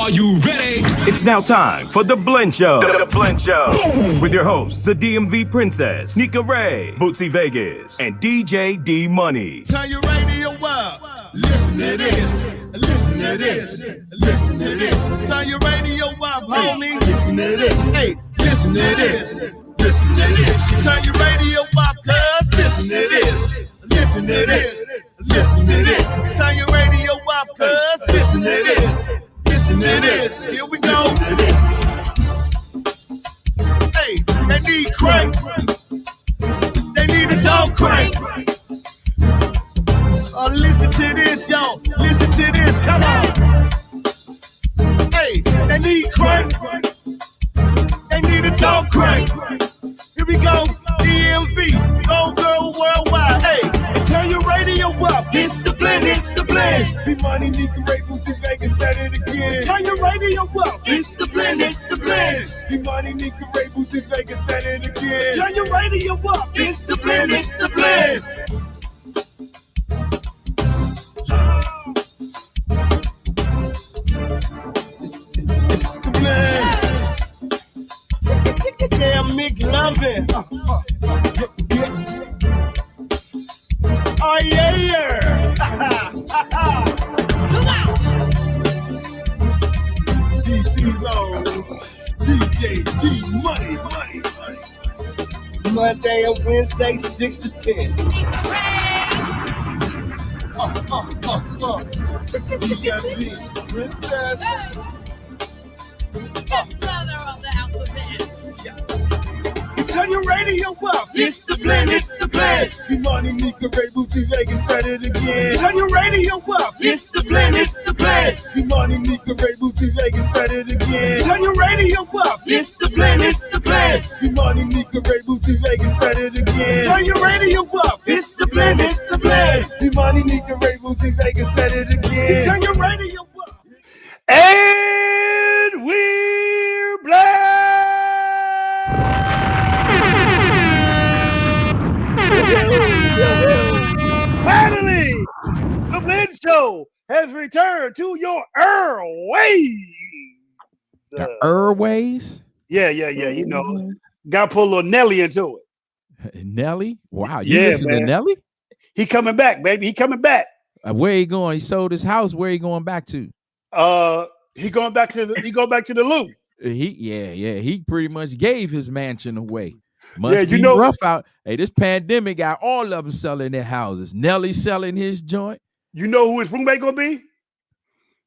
Are you ready? It's now time for The Blend Show. The Blend Show. With your hosts, the DMV Princess, Nika Ray, Bootsy Vegas, and DJ D Money. Turn your radio up. Listen to this. Listen to this. Listen to this. Turn your radio up, homie. Listen to this. Hey, listen to this. Listen to this. You turn your radio up, cuz. Listen to this. Listen to this. Listen to this. Turn your radio up, cuz. Listen to this. Listen to this. Here we go. Hey, they need crank. They need a dog crank. Oh, listen to this, yo. Listen to this. Come on. Hey, they need crank. They need a dog crank. Here we go. DMV. Go girl worldwide. Hey, turn your radio up. It's the blend. It's the blend. Be money, Nika Ray, Bootsy Vegas, at it again. Turn your radio up. It's the blend. It's the blend. Be money, Nika Ray, Bootsy Vegas, at it again. Turn your radio up. It's the blend. It's the blend. It's the blend. Chicken, damn McLovin. Oh yeah. Come on. DT's on. DJ D Money. Monday and Wednesday, 6 to 10. Chicken, princess. Turn your radio up. It's the blend. It's the blend. Be money, Nika Ray, Bootsy Vegas, at it again. Turn your radio up. It's the blend. It's the blend. Be money, Nika Ray, Bootsy Vegas, at it again. Turn your radio up. It's the blend. It's the blend. Be money, Nika Ray, Bootsy Vegas, at it again. Turn your radio up. It's the blend. It's the blend. Be money, Nika Ray, Bootsy Vegas, at it again. Turn your radio up. And we're black. Finally, the Blend Show has returned to your airways. Airways? Yeah. You know, got to put a little Nelly into it. Nelly? Wow, you listen to Nelly? He coming back, baby. He coming back. Where he going? He sold his house. Where he going back to? He going back to the loop. He pretty much gave his mansion away. Must be rough out. Hey, this pandemic got all of them selling their houses. Nelly selling his joint. You know who his roommate gonna be?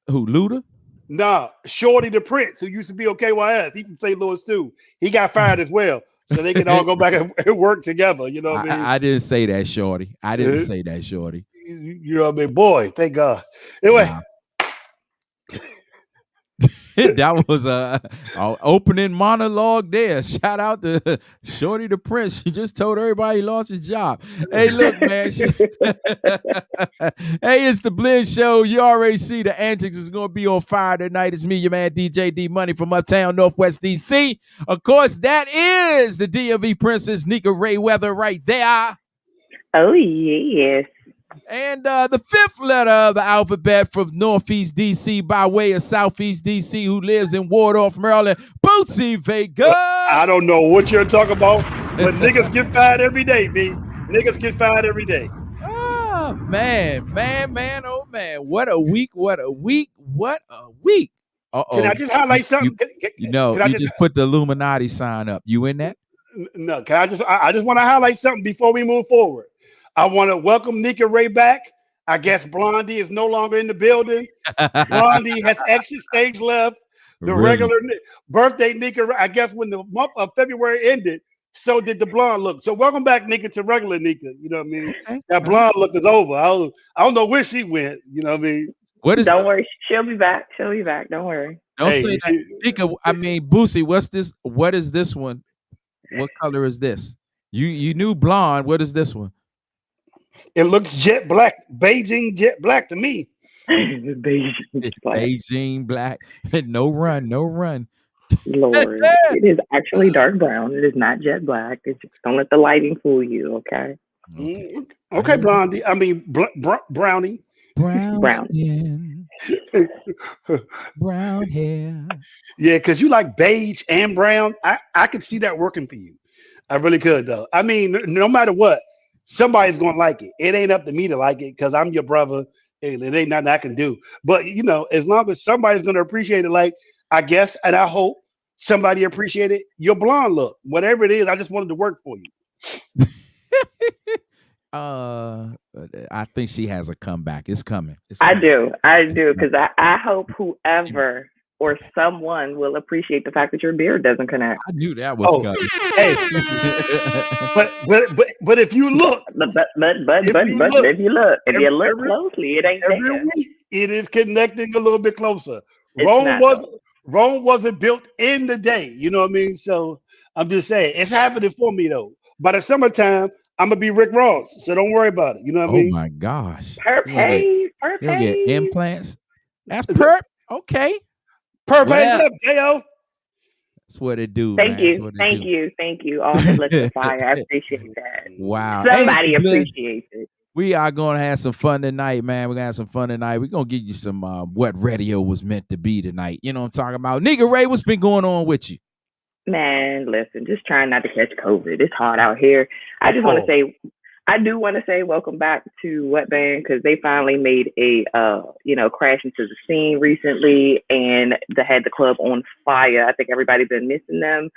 Who, Luda? Nah, Shorty the Prince, who used to be on KYS. He from St. Louis too. He got fired as well, so they can all go back and work together. You know what I mean? I didn't say that, Shorty. I didn't say that, Shorty. You know what I mean? Boy, thank God. Anyway. Nah. That was a opening monologue there. Shout out to Shorty the Prince. She just told everybody he lost his job. Hey, look, man. Hey, it's the Blend Show. You already see the antics is going to be on fire tonight. It's me, your man, DJ D Money from Uptown Northwest DC. Of course, that is the DMV Princess, Nika Ray Weather right there. Oh, yes. And the fifth letter of the alphabet from Northeast DC by way of Southeast DC, who lives in Wardorf, Maryland, Bootsy Vegas. I don't know what you're talking about, but niggas get fired every day, B. Niggas get fired every day. Oh, man, oh, man. What a week. Uh-oh. Can I just highlight something? You just put the Illuminati sign up. You in that? No, I just want to highlight something before we move forward. I want to welcome Nika Ray back. I guess Blondie is no longer in the building. Blondie has exit stage left. The regular birthday Nika Ray, I guess when the month of February ended, so did the blonde look. So welcome back, Nika, to regular Nika. You know what I mean? Okay. That blonde look is over. I don't know where she went. You know what I mean? Don't worry. She'll be back. Don't worry. Don't say that. Nika, I mean, Boosie, what's this? What is this one? What color is this? You knew blonde. What is this one? It looks jet black, Beijing jet black to me. Beijing black. No run. Lord, it is actually dark brown. It is not jet black. It's just, don't let the lighting fool you, okay? Okay, Blondie. I mean, Brownie. Brown. Brown hair. Yeah, because you like beige and brown. I could see that working for you. I really could, though. I mean, no matter what, somebody's gonna like it. It ain't up to me to like it because I'm your brother, and it ain't nothing I can do. But as long as somebody's gonna appreciate it, like I guess, and I hope somebody appreciated your blonde look, whatever it is. I just wanted to work for you. I think she has a comeback. It's coming. I do, because I hope whoever or someone will appreciate the fact that your beard doesn't connect. I knew that was coming. Hey, but if you look, if you look closely, it ain't every there. week it is connecting a little bit closer. It's Rome wasn't built in the day. You know what I mean? So I'm just saying it's happening for me though. By the summertime, I'm gonna be Rick Ross, so don't worry about it. You know what I mean? Oh my gosh! Perp You'll get implants. That's perp. Okay. Perp ain't up, J.O. That's what it do. Thank you. All the liquid fire. I appreciate that. Wow. Somebody appreciates it. We are gonna have some fun tonight, man. We're gonna have some fun tonight. We're gonna give you some what radio was meant to be tonight. You know what I'm talking about? Nigga Ray, what's been going on with you? Man, listen, just trying not to catch COVID. It's hot out here. I just want to say, I do want to say welcome back to Wet Band because they finally made a, crash into the scene recently and they had the club on fire. I think everybody's been missing them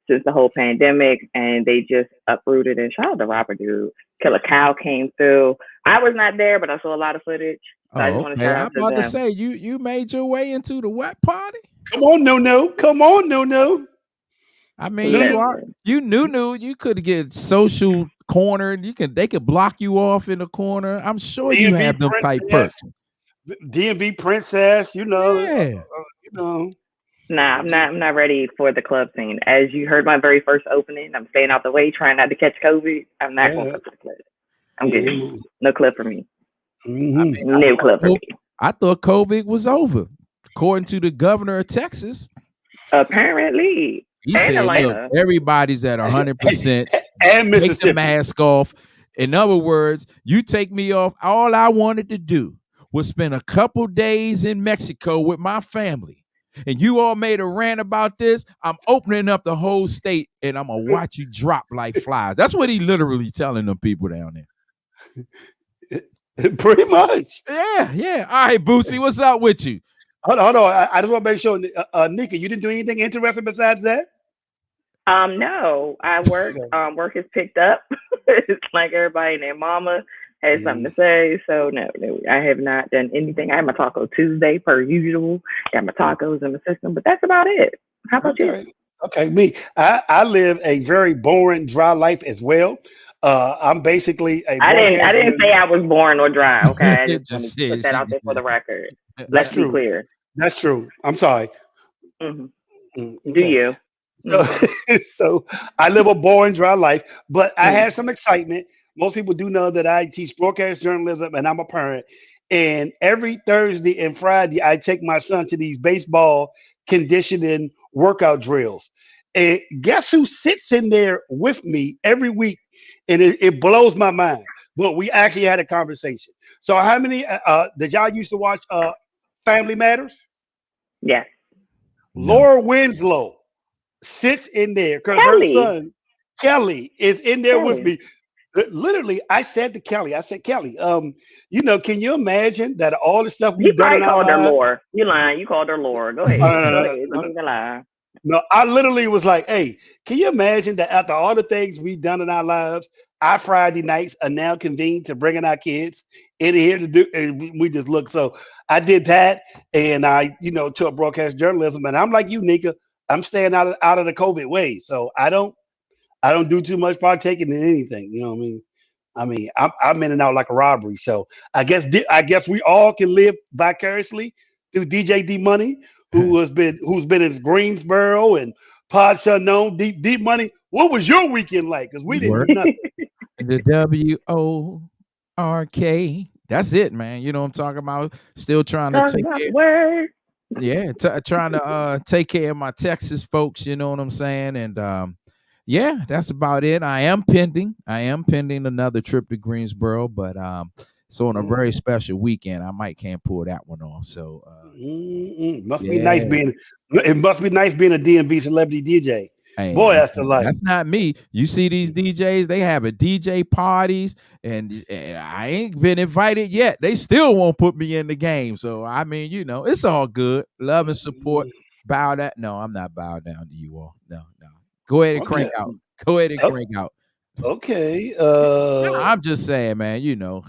since the whole pandemic and they just uprooted and shout out the rapper dude. Killer Cow came through. I was not there, but I saw a lot of footage. So I just want to shout out to them. I'm about to say, you made your way into the wet party? Come on, no. Come on, no. I mean, you knew you could get social cornered. They could block you off in the corner. I'm sure you have them type perks. DMV Princess, Yeah. Nah, I'm not ready for the club scene. As you heard my very first opening, I'm staying out the way, trying not to catch COVID. I'm not going to the club. I'm good. No club for me. Mm-hmm. No club for me. I thought COVID was over, according to the governor of Texas. Apparently. He said, look, everybody's at 100% and take the mask off. In other words, you take me off. All I wanted to do was spend a couple days in Mexico with my family. And you all made a rant about this. I'm opening up the whole state and I'm going to watch you drop like flies. That's what he literally telling them people down there. Pretty much. Yeah. All right, Boosie, what's up with you? Hold on. I just want to make sure, Nika, you didn't do anything interesting besides that? No, I work. Work is picked up. It's like everybody and their mama has something to say. So no, I have not done anything. I had my Taco Tuesday per usual. Got my tacos in the system, but that's about it. How about you? Okay, me. I live a very boring, dry life as well. I'm basically a. I didn't say I was boring or dry. Okay, I just want to put that out there for the record. Let's be clear. That's true. I'm sorry. Mm-hmm. Okay. Do you? So I live a boring, dry life, but I had some excitement. Most people do know that I teach broadcast journalism and I'm a parent. And every Thursday and Friday, I take my son to these baseball conditioning workout drills. And guess who sits in there with me every week? And it blows my mind. But we actually had a conversation. So how many did y'all used to watch Family Matters? Yes. Laura Winslow sits in there because her son Kelly is in there with me. Literally, I said to Kelly, Kelly, can you imagine that all the stuff we've done? You called her Laura. You lying? You called her Laura. Go ahead. Don't even lie. No, I literally was like, hey, can you imagine that after all the things we've done in our lives, our Friday nights are now convened to bringing our kids in here to do, and we just look. So I did that, and I, took broadcast journalism, and I'm like you, Nika, I'm staying out of the COVID way. So I don't do too much partaking in anything. You know what I mean? I'm in and out like a robbery. So I guess we all can live vicariously through DJ D Money, who's been in Greensboro and Pods Unknown. Deep Money. What was your weekend like? Because we didn't do nothing. The WORK. That's it, man. You know what I'm talking about? Still trying to take care. Yeah, trying to take care of my Texas folks. You know what I'm saying? And yeah, that's about it. I am pending another trip to Greensboro, but So on a very special weekend, I can't pull that one off. So must be nice being. It must be nice being a DMV celebrity DJ. Boy, that's the life. That's not me. You see these DJs, they have a DJ parties, and I ain't been invited yet. They still won't put me in the game. So I mean, it's all good. Love and support. Bow that. No, I'm not bowing down to you all. No. Go ahead and crank out. Go ahead and crank out. Okay. I'm just saying, man,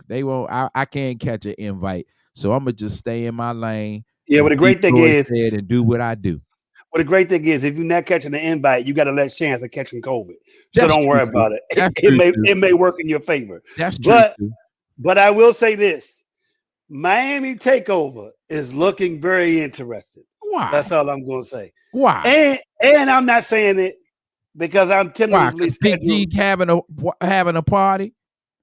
they won't. I can't catch an invite. So I'm gonna just stay in my lane. Yeah, but the great thing is and do what I do. Well, the great thing is, if you're not catching the invite, you got a less chance of catching COVID. So don't worry about it. It may work in your favor. That's true. But I will say this: Miami Takeover is looking very interesting. Why? That's all I'm going to say. Why? And I'm not saying it because I'm tentatively Big G having a party.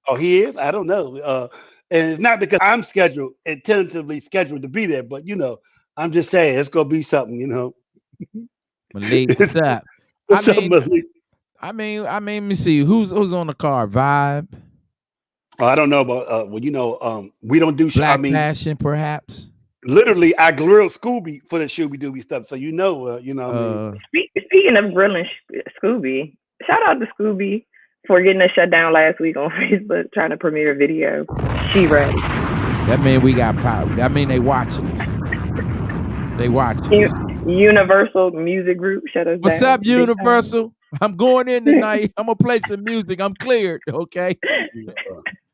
Oh, he is. I don't know. And it's not because I'm tentatively scheduled to be there, but I'm just saying it's going to be something. Malik, what's up? What's up, Malik? I mean, let me see who's on the card. Vibe. Oh, I don't know about. We don't do. Black Passion, perhaps. Literally, I grilled Scooby for the Shooby Dooby stuff, so I mean. Speaking of grilling Scooby, shout out to Scooby for getting us shut down last week on Facebook trying to premiere a video. She ready. That mean we got power. That mean they watching us. They watching us. Universal Music Group shut us down. What's up, Universal? I'm going in tonight. I'm gonna play some music. I'm cleared. Okay.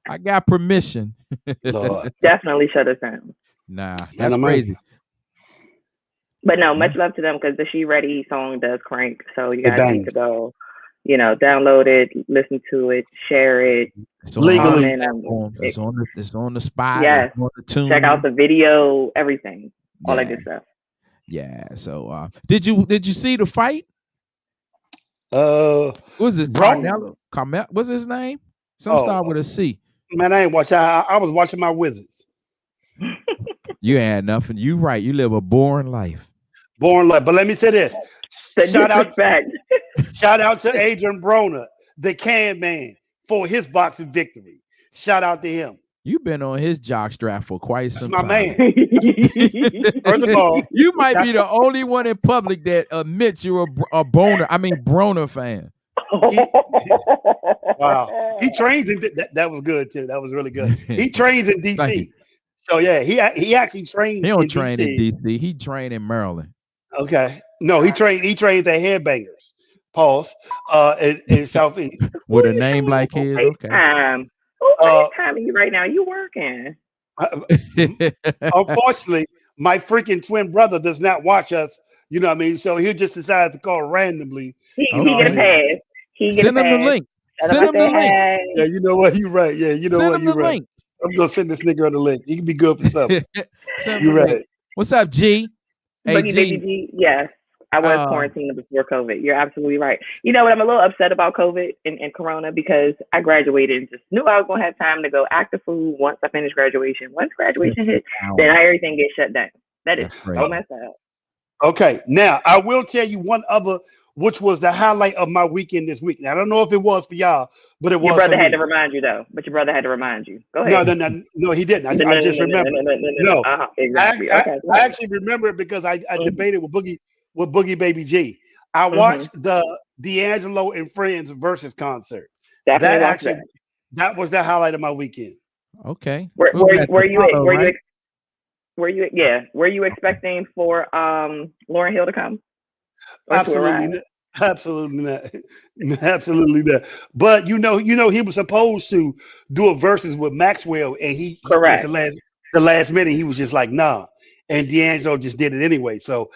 I got permission. Definitely shut us down. Nah, that's crazy. But no, much love to them because the She Ready song does crank. So you guys need to go, download it, listen to it, share it. It's legally. It's on the spot. Yes. It's on the tune. Check out the video, everything. All that good stuff. Yeah. So did you see the fight? What was it Carmelo? What's his name? Some start with a C. Man, I ain't watching. I was watching my Wizards. You had nothing. You right. You live a boring life. But let me say this. Shout out to Adrian Broner, the Can Man, for his boxing victory. Shout out to him. You've been on his jockstrap for quite some time. My man. First of all, you might be the only one in public that admits you're a Broner fan. Wow. He trains in that was good too. That was really good. He trains in DC. So yeah, he actually trained. He don't train in DC. He trained in Maryland. Okay. No, he trained at Headbangers. Pause. In Southeast. With a name like his. Okay. Who's FaceTiming you right now? You working? Unfortunately, my freaking twin brother does not watch us. You know what I mean? So he just decided to call randomly. He get a pass. Send him the link. Send him the link. Yeah, you know what? You're right. Yeah, you know what? You're right. Link. I'm gonna send this nigga on the link. He can be good for something. You're right. What's up, G? Hey, G. Yes, I was quarantined before COVID. You're absolutely right. You know what? I'm a little upset about COVID and Corona because I graduated and just knew I was gonna have time to go act the fool once I finished graduation. Once graduation hit, then everything gets shut down. That is so messed up. Okay, now I will tell you one other, which was the highlight of my weekend this week. Now, I don't know if it was for y'all, but it was. Your brother had to remind you, though. But your brother had to remind you. Go ahead. No, he didn't. I just remember. No, exactly. I actually remember it because I debated with Boogie Baby G. I watched the D'Angelo and Friends versus concert. Definitely that was the highlight of my weekend. Okay. Were you expecting for Lauryn Hill to come? Absolutely not. But you know, he was supposed to do a versus with Maxwell, and he correct the last minute he was just like nah, and D'Angelo just did it anyway. So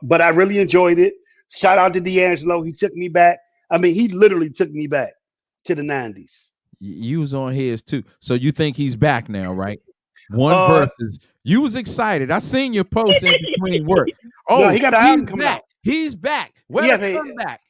but I really enjoyed it. Shout out to D'Angelo. He took me back. I mean, he literally took me back to the 90s. You was on his too, so you think he's back now, right? One versus. You was excited. I seen your post in between work. Oh, no, he got an album coming out. He's back. Come back.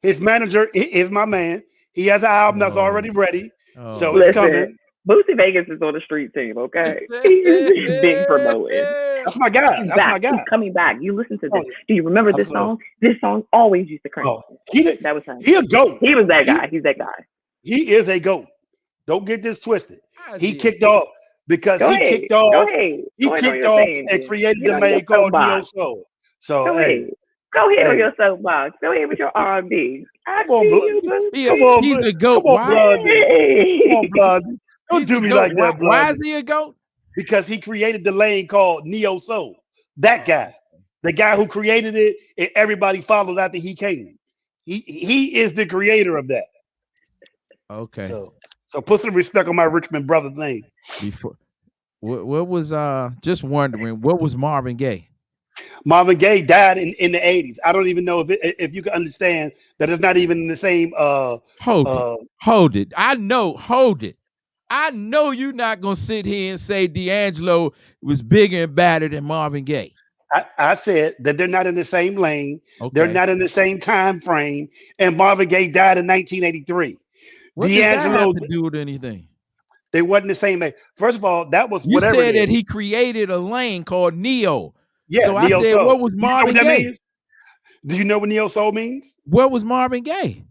His manager is my man. He has an album that's already ready. So it's coming. Bootsy Vegas is on the street team, okay? He's big promoting. That's my guy. He's coming back. You listen to this. Do you remember this song? This song always used to crank. That was him. He a GOAT. He was that guy. He's that guy. He is a GOAT. Don't get this twisted. He kicked off because Go he ahead. kicked off. Go ahead. He Go ahead on kicked your off thing, and then. created Get the on your lane called Neo soapbox. Soul. So Go hey, ahead. Go ahead on hey, your soapbox. Go ahead with your R&B. I come on, see blood. you, boo. Come on, He's a come goat. on, Why? Blondie. Come on, Hey. Blondie. Don't He's do a me goat. like that, Why is Blondie. he a goat? Because he created the lane called Neo Soul. That guy, the guy who created it, and everybody followed after he came. He is the creator of that. Okay. So put some respect on my Richmond brother's name. Before what was just wondering, what was Marvin Gaye? Marvin Gaye died in the 80s. I don't even know if you can understand that it's not even in the same Hold it. Hold it. I know you're not gonna sit here and say D'Angelo was bigger and badder than Marvin Gaye. I said that they're not in the same lane. Okay. They're not in the same time frame. And Marvin Gaye died in 1983. What does that D'Angelo, have to do with anything? they wasn't the same age. First of all, that was You whatever said it that is. he created a lane called Neo. Yeah, So I Neo said, Soul. what was Do you know Marvin what that Gaye? means? Do you know what Neo Soul means? What was Marvin Gaye?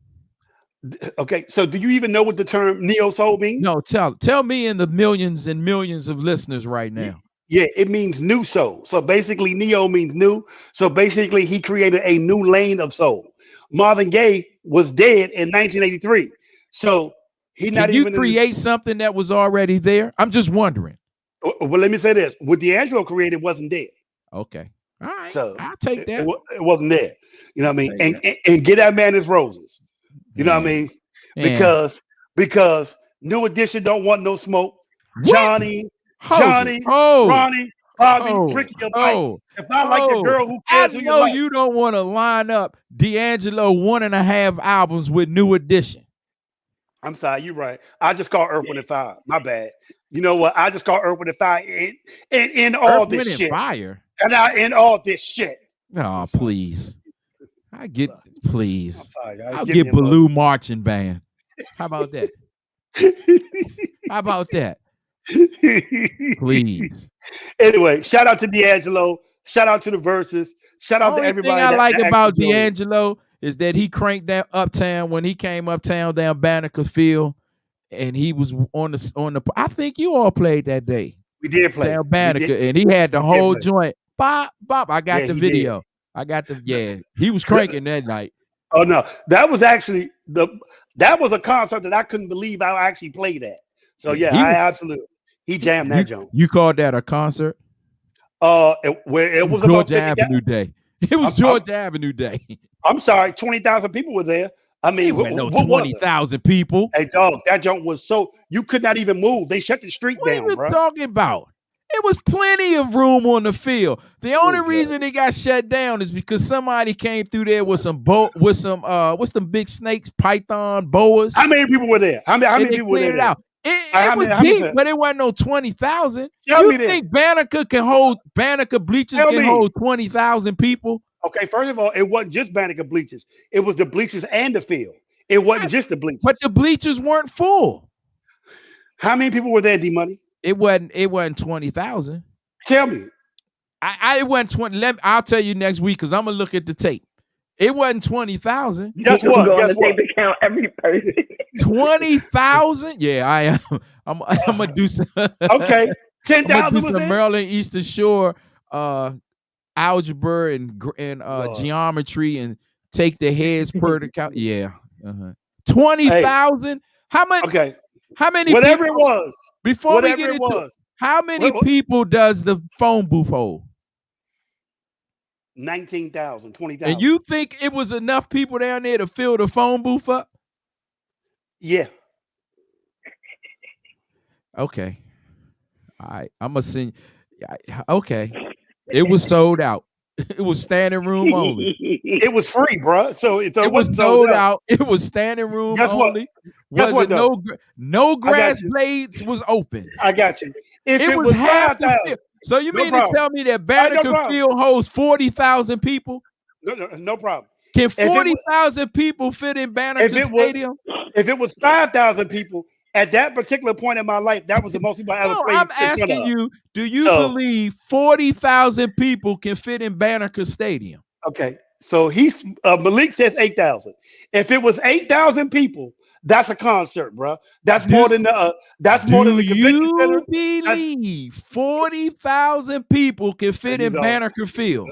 Okay, so do you even know what the term Neo Soul means? No, tell me and the millions and millions of listeners right now. Yeah, it means new soul. So basically, Neo means new. So basically, he created a new lane of soul. Marvin Gaye was dead in 1983. So he not Can you even in create something that was already there? I'm just wondering. well, let me say this. What D'Angelo created wasn't dead. Okay. All right. So I'll take that. it wasn't there. You know what I mean? I'll take And get that man his roses. You know what I mean? Man. Because New Edition don't want no smoke. What? Johnny, Hold it. Ronnie, Bobby, Ricky, your Mike. If I like the girl, who I cares who you know like? you don't want to line up D'Angelo 1.5 albums with New Edition. I'm sorry, you're right. I just call Earth, Wind, and Fire. My bad. You know what? I just call Earth, Wind, and Fire in all Earth, this Wind, shit. and Fire. And I in all this shit. Oh, please. Please. I'm sorry, I'll get Baloo Marching Band. How about that? How about that? Please. Anyway, shout out to D'Angelo. Shout out to the Verses. Shout out to everybody. The only thing I like that about actually joined. D'Angelo is that he cranked down Uptown when he came uptown down Banneker Field, and he was on the. I think you all played that day. We did play down Banneker, and he had the whole joint. Bop, bop. I got the video. He was cranking that night. Oh no, that was actually that was a concert that I couldn't believe I actually played at. So yeah, I absolutely he jammed that joint. You called that a concert? Where it was about Georgia Avenue Day. It was Georgia Avenue Day. I'm sorry, 20,000 people were there. I mean, what 20,000 people. Hey dog, that joint was so you could not even move. They shut the street down, What are bro. you talking about? It was plenty of room on the field. The only reason it got shut down is because somebody came through there with some what's them big snakes, python, boas. How many people were there? How many people were there? It out. It was deep, but it wasn't no 20,000. You think Banneker bleachers can hold 20,000 people? Okay, first of all, it wasn't just Banneker bleachers. It was the bleachers and the field. It wasn't just the bleachers. But the bleachers weren't full. How many people were there, D-Money? It wasn't 20,000. Tell me. It wasn't 20. I'll tell you next week because I'm gonna look at the tape. It wasn't 20,000. Guess what? Going to tape to count every person. 20,000? Yeah, I am. I'm gonna do some. Okay, 10,000 was some there? Maryland Eastern Shore algebra and geometry and take the heads per the count. Yeah, 20,000. Hey. How many? Okay, how many? Whatever people, it was. Before whatever we get it into was. How many people does the phone booth hold? 19,000, 20,000. And you think it was enough people down there to fill the phone booth up? Yeah. Okay. All right. I'm gonna send. Okay. It was sold out. It was standing room only. It was free, bro. So it was sold out. It was standing room Guess only. Guess what, no grass blades was open. I got you. If it was half the field. So you mean to tell me that Banneker Field holds 40,000 people? No problem. Can 40,000 people fit in Banneker Stadium? If it was 5,000 people, at that particular point in my life, that was the most people I ever played. I'm asking you, do you believe 40,000 people can fit in Banneker Stadium? Okay, so Malik says 8,000. If it was 8,000 people, That's a concert, bro. That's more than the. That's more than the convention center. Do you believe 40,000 people can fit in Banneker Field?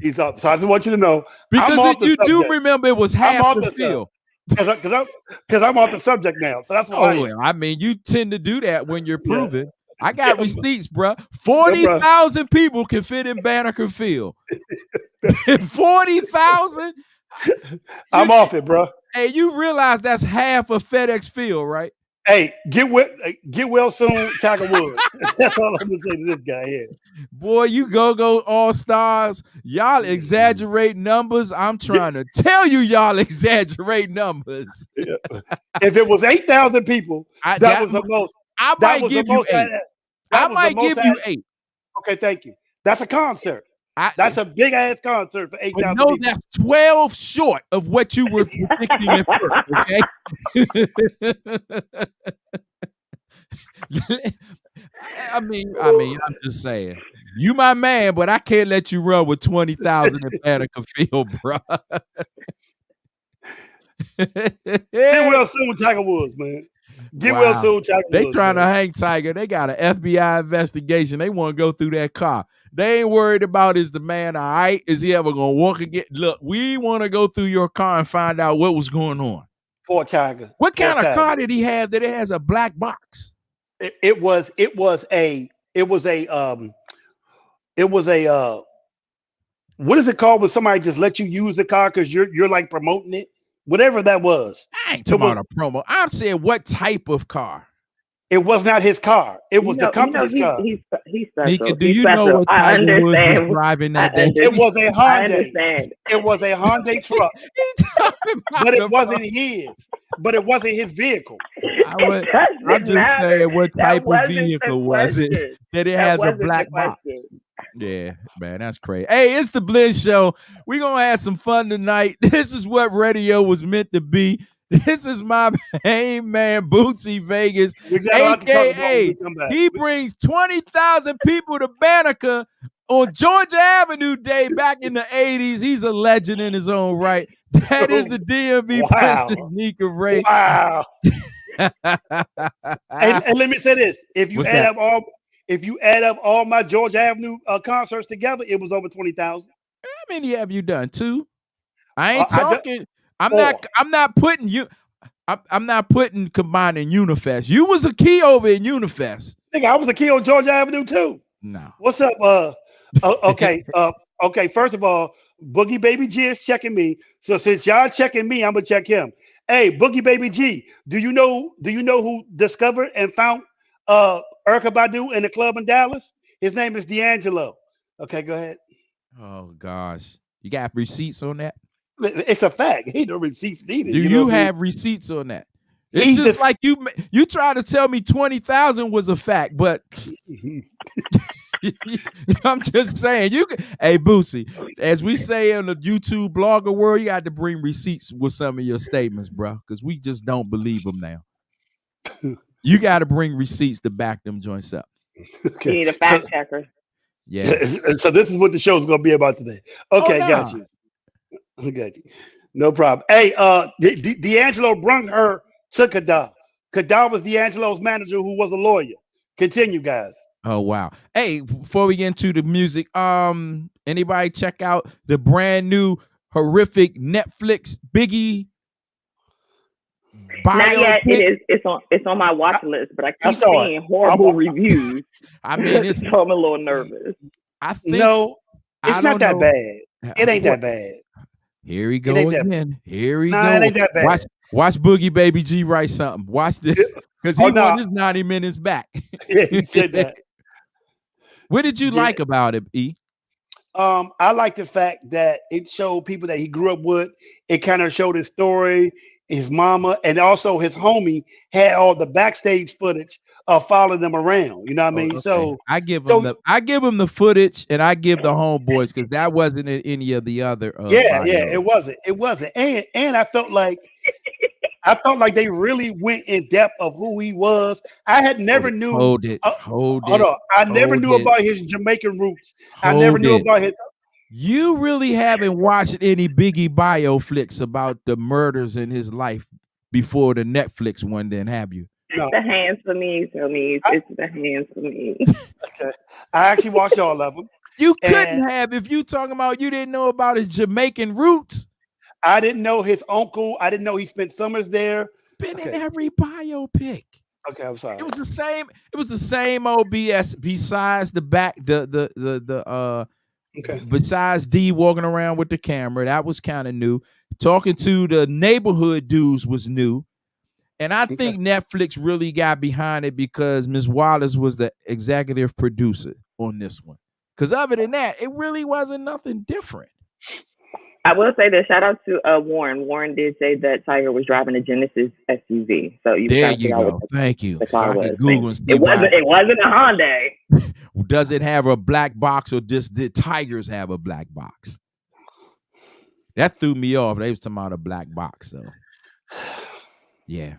He's up. So I just want you to know. Because you do remember it was half the field. Because I'm off the subject now. So that's why. I mean, you tend to do that when you're proving. I got receipts, bro. 40,000 people can fit in Banneker Field. 40,000? I'm off it, bro. Hey, you realize that's half of FedEx Field, right? Hey, get well soon, Tiger Woods. That's all I'm gonna say to this guy here. Boy, you go all stars. Y'all exaggerate numbers. I'm trying to tell you, y'all exaggerate numbers. If it was 8,000 people, that was the most. I might give you 8. I might give you 8. Okay, thank you. That's a concert. That's a big ass concert for 8,000 people. That's 12 short of what you were predicting at first, okay? I mean, I'm just saying. You my man, but I can't let you run with 20,000 in Banneker Field, bro. Get well soon, Tiger Woods, man. Get well soon, Tiger Woods. They trying to hang Tiger. They got an FBI investigation. They want to go through that car. They ain't worried about is the man all right? Is he ever gonna walk again? Look, we want to go through your car and find out what was going on. Poor Tiger. What kind of car did he have that it has a black box? It was a what is it called when somebody just let you use the car because you're like promoting it? Whatever that was. I ain't talking about a promo. I'm saying what type of car? It was not his car. It was the company's car. He's special. Nika, do you know what Tiger Woods was driving that day? It was a Hyundai. It was a Hyundai truck. But it wasn't his. But it wasn't his vehicle. I'm just saying what type of vehicle was it that it has a black box? Yeah, man, that's crazy. Hey, it's the Blend Show. We're going to have some fun tonight. This is what radio was meant to be. This is my main man, Bootsy Vegas, a.k.a. he brings 20,000 people to Banneker on Georgia Avenue Day back in the 80s. He's a legend in his own right. That is the DMV Princess Nika Ray. Wow. and let me say this. If you add up all my Georgia Avenue concerts together, it was over 20,000. How many have you done? 2? I ain't talking. I'm not putting combining Unifest. You was a key over in Unifest. Nigga, I was a key on Georgia Avenue too. No. What's up? Okay. First of all, Boogie Baby G is checking me. So since y'all checking me, I'm gonna check him. Hey, Boogie Baby G, do you know who discovered and found Erykah Badu in the club in Dallas? His name is D'Angelo. Okay, go ahead. Oh gosh, you got receipts on that? It's a fact. He no receipts needed. Do you have receipts on that? It's just like you try to tell me 20,000 was a fact, but I'm just saying hey Boosie, as we say in the YouTube blogger world, you got to bring receipts with some of your statements, bro, because we just don't believe them now. You got to bring receipts to back them joints up. Okay. You need a fact checker. Yeah. So this is what the show's gonna be about today. Okay, got you. Got you. No problem. Hey, D'Angelo brung her to Kadar. Kadar was D'Angelo's manager, who was a lawyer. Continue, guys. Oh wow. Hey, before we get into the music, anybody check out the brand new horrific Netflix Biggie bio? Not yet. It's on my watch list, but I keep seeing horrible reviews. I mean, so I'm a little nervous. I think it's not that bad. It ain't that bad. Here we go again. Here we go. It ain't that bad. Watch Boogie Baby G write something. Watch this, because he won his 90 minutes back. Yeah, he said that. What did you like about it, E? I like the fact that it showed people that he grew up with. It kind of showed his story, his mama, and also his homie had all the backstage footage of following them around. You know what I mean? Okay. So I give him the footage, and I give the homeboys, because that wasn't in any of the other. It wasn't, and I felt like they really went in depth of who he was. I had never knew. Hold on. I never knew about his Jamaican roots. I never knew about his. You really haven't watched any Biggie bio flicks about the murders in his life before the Netflix one, then have you? It's the hands for me, so it's the hands for me. Okay. I actually watched all of them. You couldn't have if you talking about you didn't know about his Jamaican roots. I didn't know his uncle. I didn't know he spent summers there. Been in every biopic. Okay, I'm sorry. It was the same. It was the same old BS. Besides the back, besides D walking around with the camera, that was kind of new. Talking to the neighborhood dudes was new. And I think Netflix really got behind it because Ms. Wallace was the executive producer on this one. Because other than that, it really wasn't nothing different. I will say that shout out to Warren. Warren did say that Tiger was driving a Genesis SUV. So there you go. Thank you. So I can Google and see it wasn't a Hyundai. Does it have a black box or just did Tigers have a black box? That threw me off. They was talking about a black box. So yeah.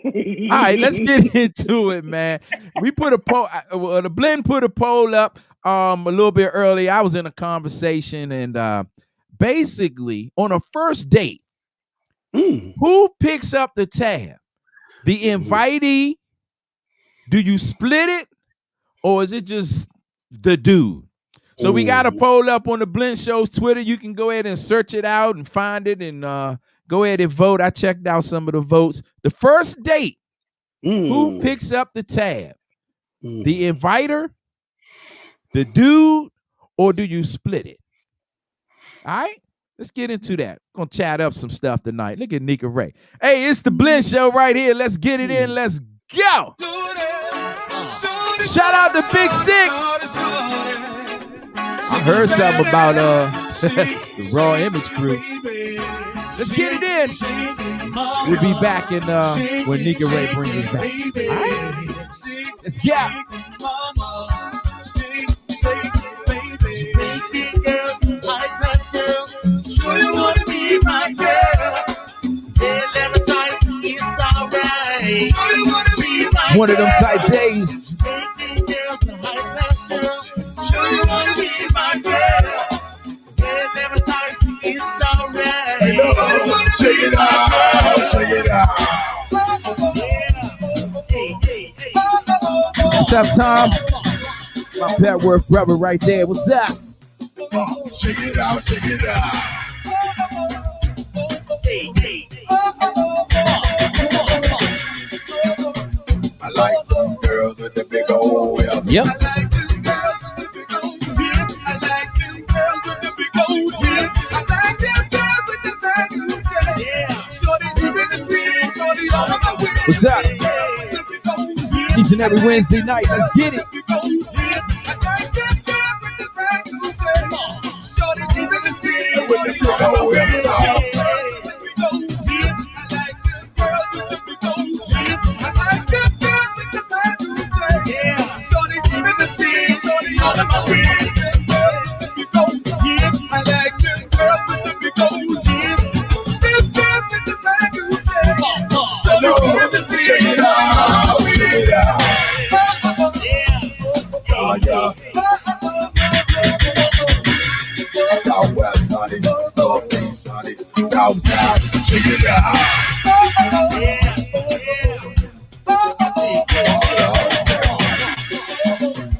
All right, let's get into it, man. We put a poll. The Blend put a poll up a little bit early. I was in a conversation, and basically on a first date, who picks up the tab? The invitee? Do you split it, or is it just the dude? So we got a poll up on the Blend Show's Twitter. You can go ahead and search it out and find it, and go ahead and vote. I checked out some of the votes. The first date, who picks up the tab? The inviter, the dude, or do you split it? All right, let's get into that. Gonna chat up some stuff tonight. Look at Nika Ray. Hey, it's the Blend Show right here. Let's get it in. Let's go. Shout out to Big Six. I heard something about the Raw Image crew. Let's get it in. We'll be back in when Nika Ray brings us back. All right? Let's go. One of them type days. Check it out, check it out. What's up, Tom? My Petworth brother right there. What's up? Check it out, check it out. I like them girls with the big old hips. Yep. What's up? Each and every Wednesday night, let's get it. Check it out, check it out. Yeah. Southwest, honey, Northeast, honey, Southside, check it out.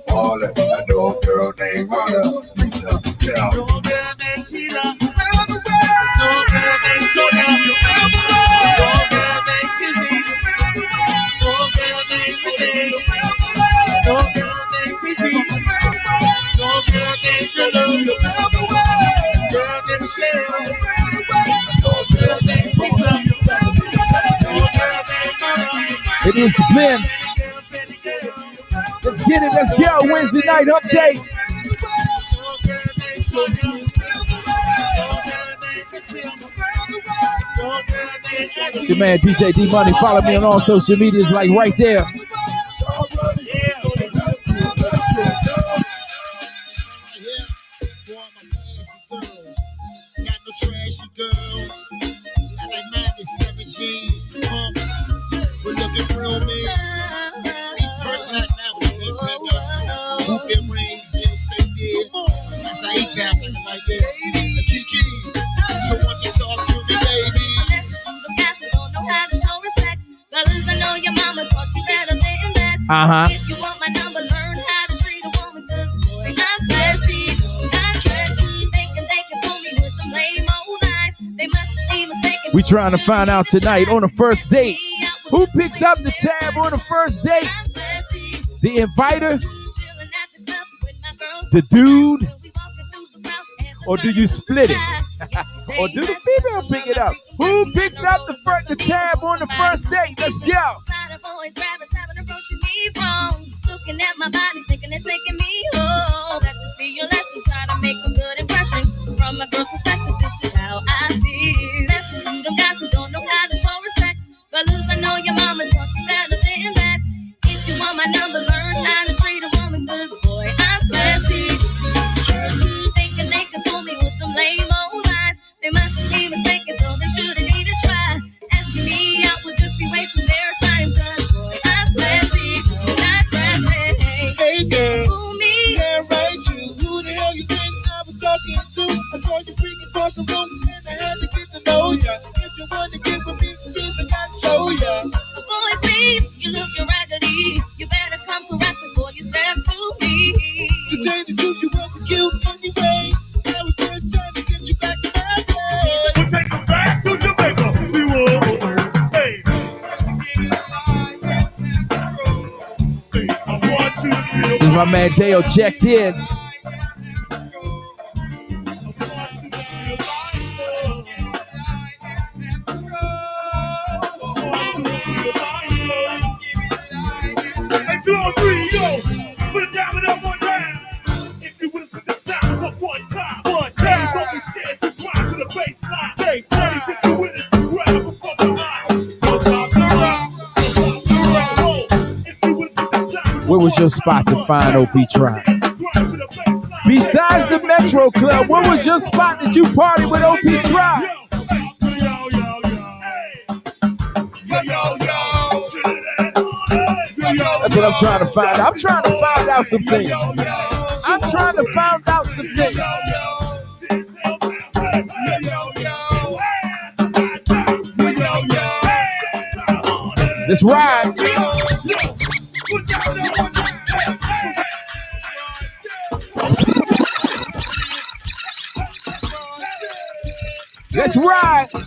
All that I know a girl named Rhonda, Lisa, yeah. It is the Blend. Let's get it. Let's go. Wednesday night update. Your man DJ D Money. Follow me on all social medias, like right there. Trashy girls, I like mine is 7 G's, pumps, but looking real mean. Me personally, right now, with the bend up, hoop them rings, they'll stay dead. That's how he tapping like that. A Kiki, so once you talk to me, baby. If you want my number, learn how to treat a woman good. Boy, I'm classy, not trashy. They can fool me with some lame old lies. They must be mistaken. We trying to find out tonight on the first date. Who picks up the tab on the first date? The inviter? The dude? Or do you split it? Or do the female pick it up? Who picks up the tab on the first date? Let's go. Looking at my body, thinking it's taking me home. Let this be your lesson. Try to make a good impression. From a girl's perspective, this is how I feel. Listen to them guys who don't know how to show respect. But lose, I know your mama taught you better than that. If you want my number, learn how to treat a woman good. Boy, I'm classy. Thinking they can fool me with some lame old lines. They must be mistaken, so they shouldn't even try. Asking me out would just be wasting their time. Cause boy, I'm classy, not trashy. Hey girl, Fool me. yeah right, you. Who the hell you think I was talking to? I saw you freaking across the room and I had to get to know ya. If you want to get with me, please I gotta show ya. Boy, please, you looking raggedy. You better come correct before you step to me. To tell you the truth, you wasn't cute anyway. I was just trying to get you back in my day. We'll take them back to Jamaica. We will. Hey. Hey, I want you to feel. This is my man Dale checked in. Hey, 2 on 3, yo. Put it down with that one time. If you whisper the times up one time. Don't be scared to grind to the baseline. Ladies, if you witness this grab up from the line. Don't stop the rock. If you whisper the times. Where was your spot to find OP Tribe? Besides the Metro Club, where was your spot that you partied with OP Tribe? That's what I'm trying to find out. I'm trying to find out some things. I'm trying to find out some things. Let's ride. Let's ride. Y'all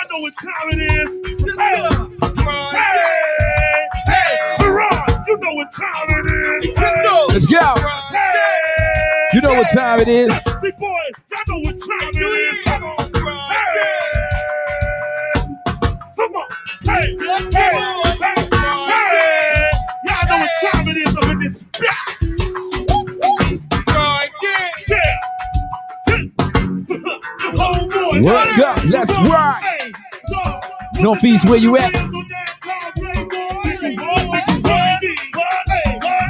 know what time it is. Hey, Ron, you know what time it is. Let's go. You know what time it is. Dusty boys, y'all know what time it is. Come on. Come on. Hey, y'all know what time it is up in this spot. Work up, let's ride. Northeast, where you at?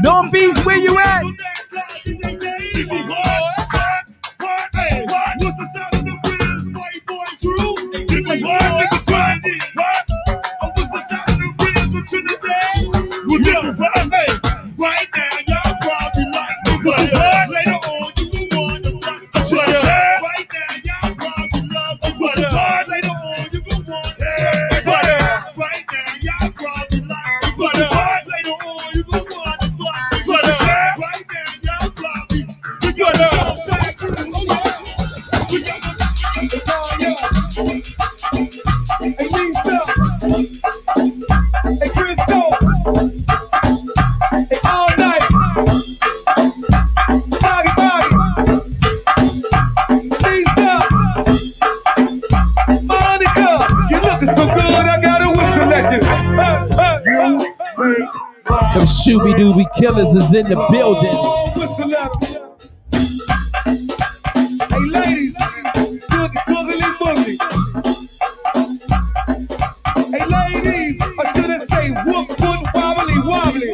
Northeast, where you at? Right now, y'all probably like me, but later on you will want to bust the shit. Right now, y'all probably love me, but later on you will want to right now, y'all probably like me, but later on you will want to bust the shit. Right now, y'all probably we got the outside crew. We got Hey Lisa, hey Crisco, hey all night, Boggy, Lisa, Monica, you looking so good, I got a whistle at you. Them shooby-dooby killers is in the building. Oh, whistle at me. Hey ladies, do the googly boogly. Hey ladies, or should I say whoop whoop wobbly wobbly?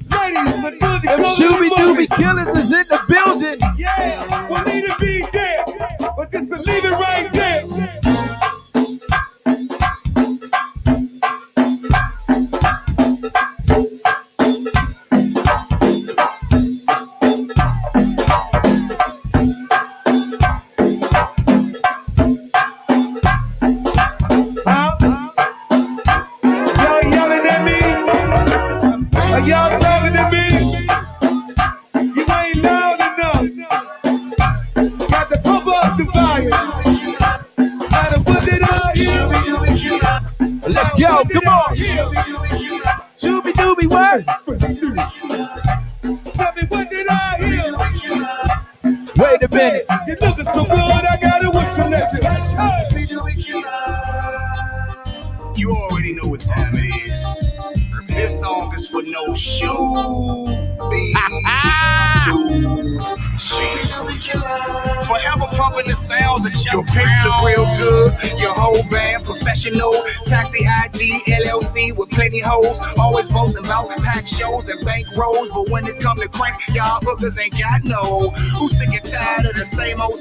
Ladies, let's do the Them googly shooby-dooby boogly. killers is in the building. Yeah, we need to be there, but just to leave it right there. Let's go. Come on. Shooby dooby what? Tell me what did I hear? Wait a minute. You're looking so good, I got it with connection. Hey. You already know what time it is. This song is for no shoe. Forever pumping the sounds of your picks look real good. Your whole band professional. Taxi ID, LLC with plenty hoes. Always boasting about pack shows and bank rolls. But when it come to crank, y'all hookers ain't got no. Who's sick and tired of the same old,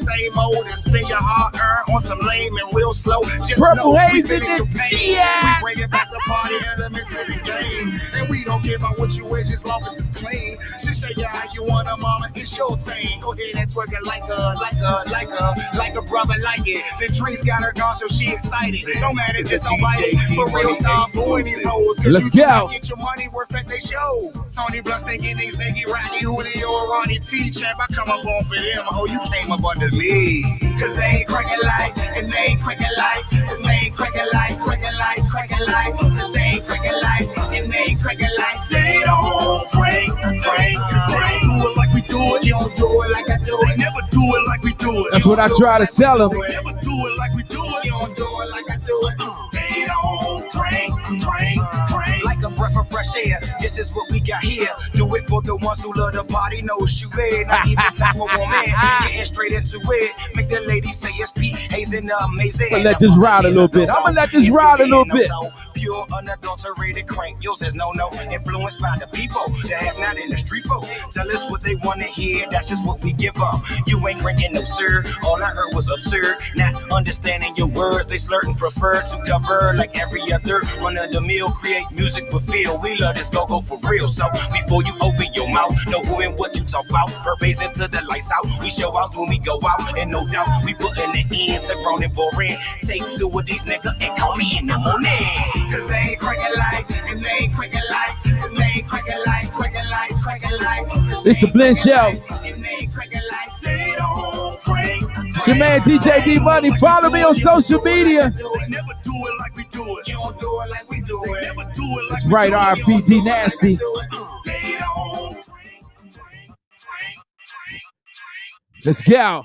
and spend your hard earned on some lame and real slow. Just Purple know haze we in send this your pain. BS. We bring it back the party element to the game. And we don't care about what you wear, just long as it's clean. She say, yeah, how you want a mama, it's your thing. Go ahead and twerk it like a brother like it. The drinks got her gone, so she excited. No matter, just don't bite it. For real, stop booing these hoes. Let's go. Get your money worth at they show. Tony Blunt thinking they Ziggy, Rocky, Julio, or Ronnie T. Champ, I come up on for them. Oh, you came up under me. Cause they ain't cracking like, and they ain't cracking like, and they ain't cracking like, cracking like. Cause they ain't cracking like, and they ain't cracking like. They don't crank. They don't do it like we do it. You don't do it like I do it. They never do it like we do it. That's what I try to tell them. They never do it like we do it. You don't do it like I do it. They don't crank. Like a breath of fresh air. This is what we got here. Do it for the ones who love the body, no shoe bed. Not even time for one man. Getting straight into it. Make the ladies say it's P. Hayes and amazing. I'm gonna let this ride a little bit. Pure, unadulterated crank. Yours is no. Influenced by the people that have not in the street folk. Tell us what they want to hear. That's just what we give up. You ain't cranking no sir. All I heard was absurd. Not understanding your words. They slurting prefer to cover like every other run of the mill. Create music with feel. We love this go for real. So before you open your mouth, know who and what you talk about. Purpose into the lights out. We show out when we go out. And no doubt we put in the end to grown and boring. Take two of these niggas and call me in the morning. Cause they ain't cracking like, and they ain't cracking like, and they ain't cracking like. It's the Blend Show. And they ain't cracking like, they don't crank. It's your man DJ D Money. Follow me on social media. Never do it like we do it. You don't do it like we do it. Never do it like That's right, RPD Nasty. they don't. Let's go.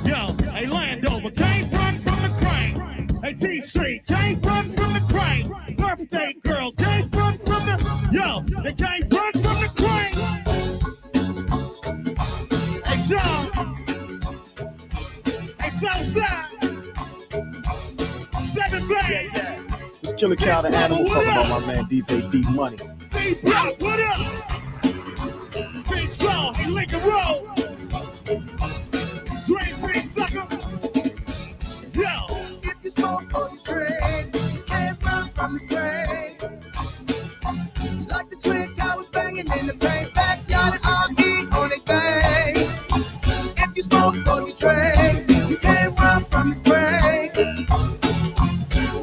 Yo, hey Landover, came from the crank. Hey T Street, came from the crank. Birthday girls, came from the, yo, they came from the crank. Hey Sean, hey Southside, 7 Bay. This Killer Cow the Animal talking about my man DJ D Money. T-Top, what up? T-Top, hey Lincoln Road. Dream Team sucker. Yo. If you smoke on the train, you can't run from the train. Like the Twin Towers banging in the pain, backyard and RE on the gang. If you smoke on the train, you can't run from the train.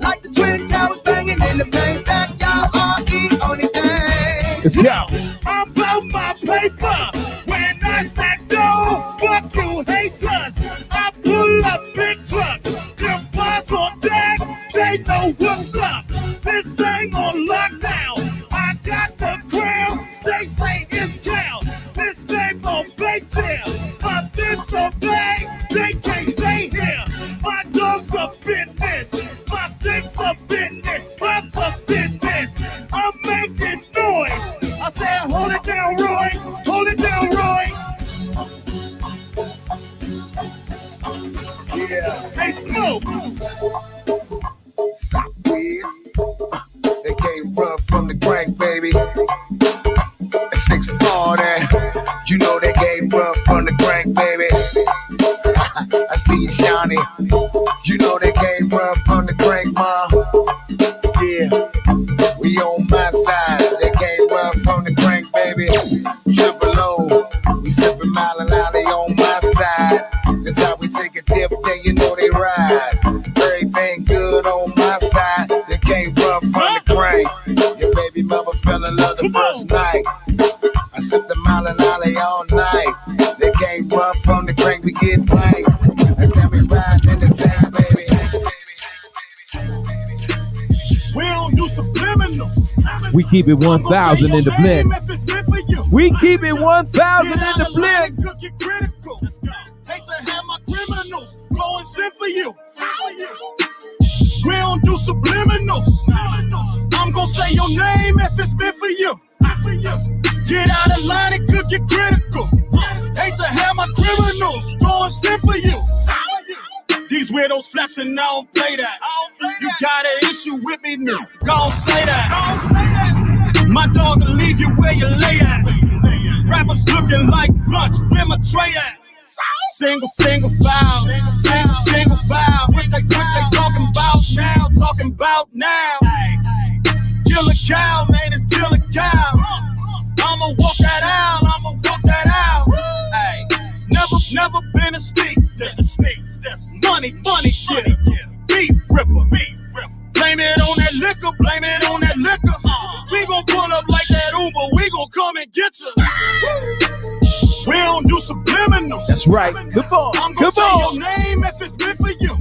Like the Twin Towers banging in the pain, backyard RE on the gang. Let's go. I'm about my paper. When I stack dough, fuck you haters. I pull up big truck. Them boys on deck, they know what's up. This thing on lockdown. I got the crown, they say it's count. This thing on big tail. My bits are bag, they can't stay here. My dogs are fitness, my dicks are fitness, I'm a fitness. I'm making noise. I said, hold it down, Roy. Hold it down, Roy. Yeah. Hey, Smoke. Shop whiz. They can't run from the crank, baby. 640. You know they can't run from the crank, baby. I see you, Shawnee. You know they can't run from the crank, ma. Yeah. We on my side. They can't run from the crank, baby. Triple O. We sipping Mile and Alley on my side. That's how we take a dip, then you know they ride. Everything good on my side. They can't run from the crank. Your baby mama fell in love the first night. I sip the Mile and Alley all night. They can't run from the crank, we get blank. And then we ride in the tank, baby. do subliminal. We keep it 1,000 in the blend. We keep it 1,000 in the blend. Hate to have my criminals go and send for you. We don't do subliminals. I'm gonna say your name if it's meant for you. Get out of line, it could get critical. Hate to have my criminals go and send for you. These weirdos flexing, I don't play that. You got an issue with me, no. Gon' say that. My dog will leave you where you lay at. Rappers looking like lunch, where my tray at? Single file, single file. What they talking about now? Kill a cow, man, it's kill a cow. I'ma walk that out. Hey, never been a sneak. That's money, get it. Beef ripper. Blame it on that liquor. We gon' pull up like that Uber. We gon' come and get you. We don't do subliminal. That's right. Come on. I'm gonna say your name if it's meant for you.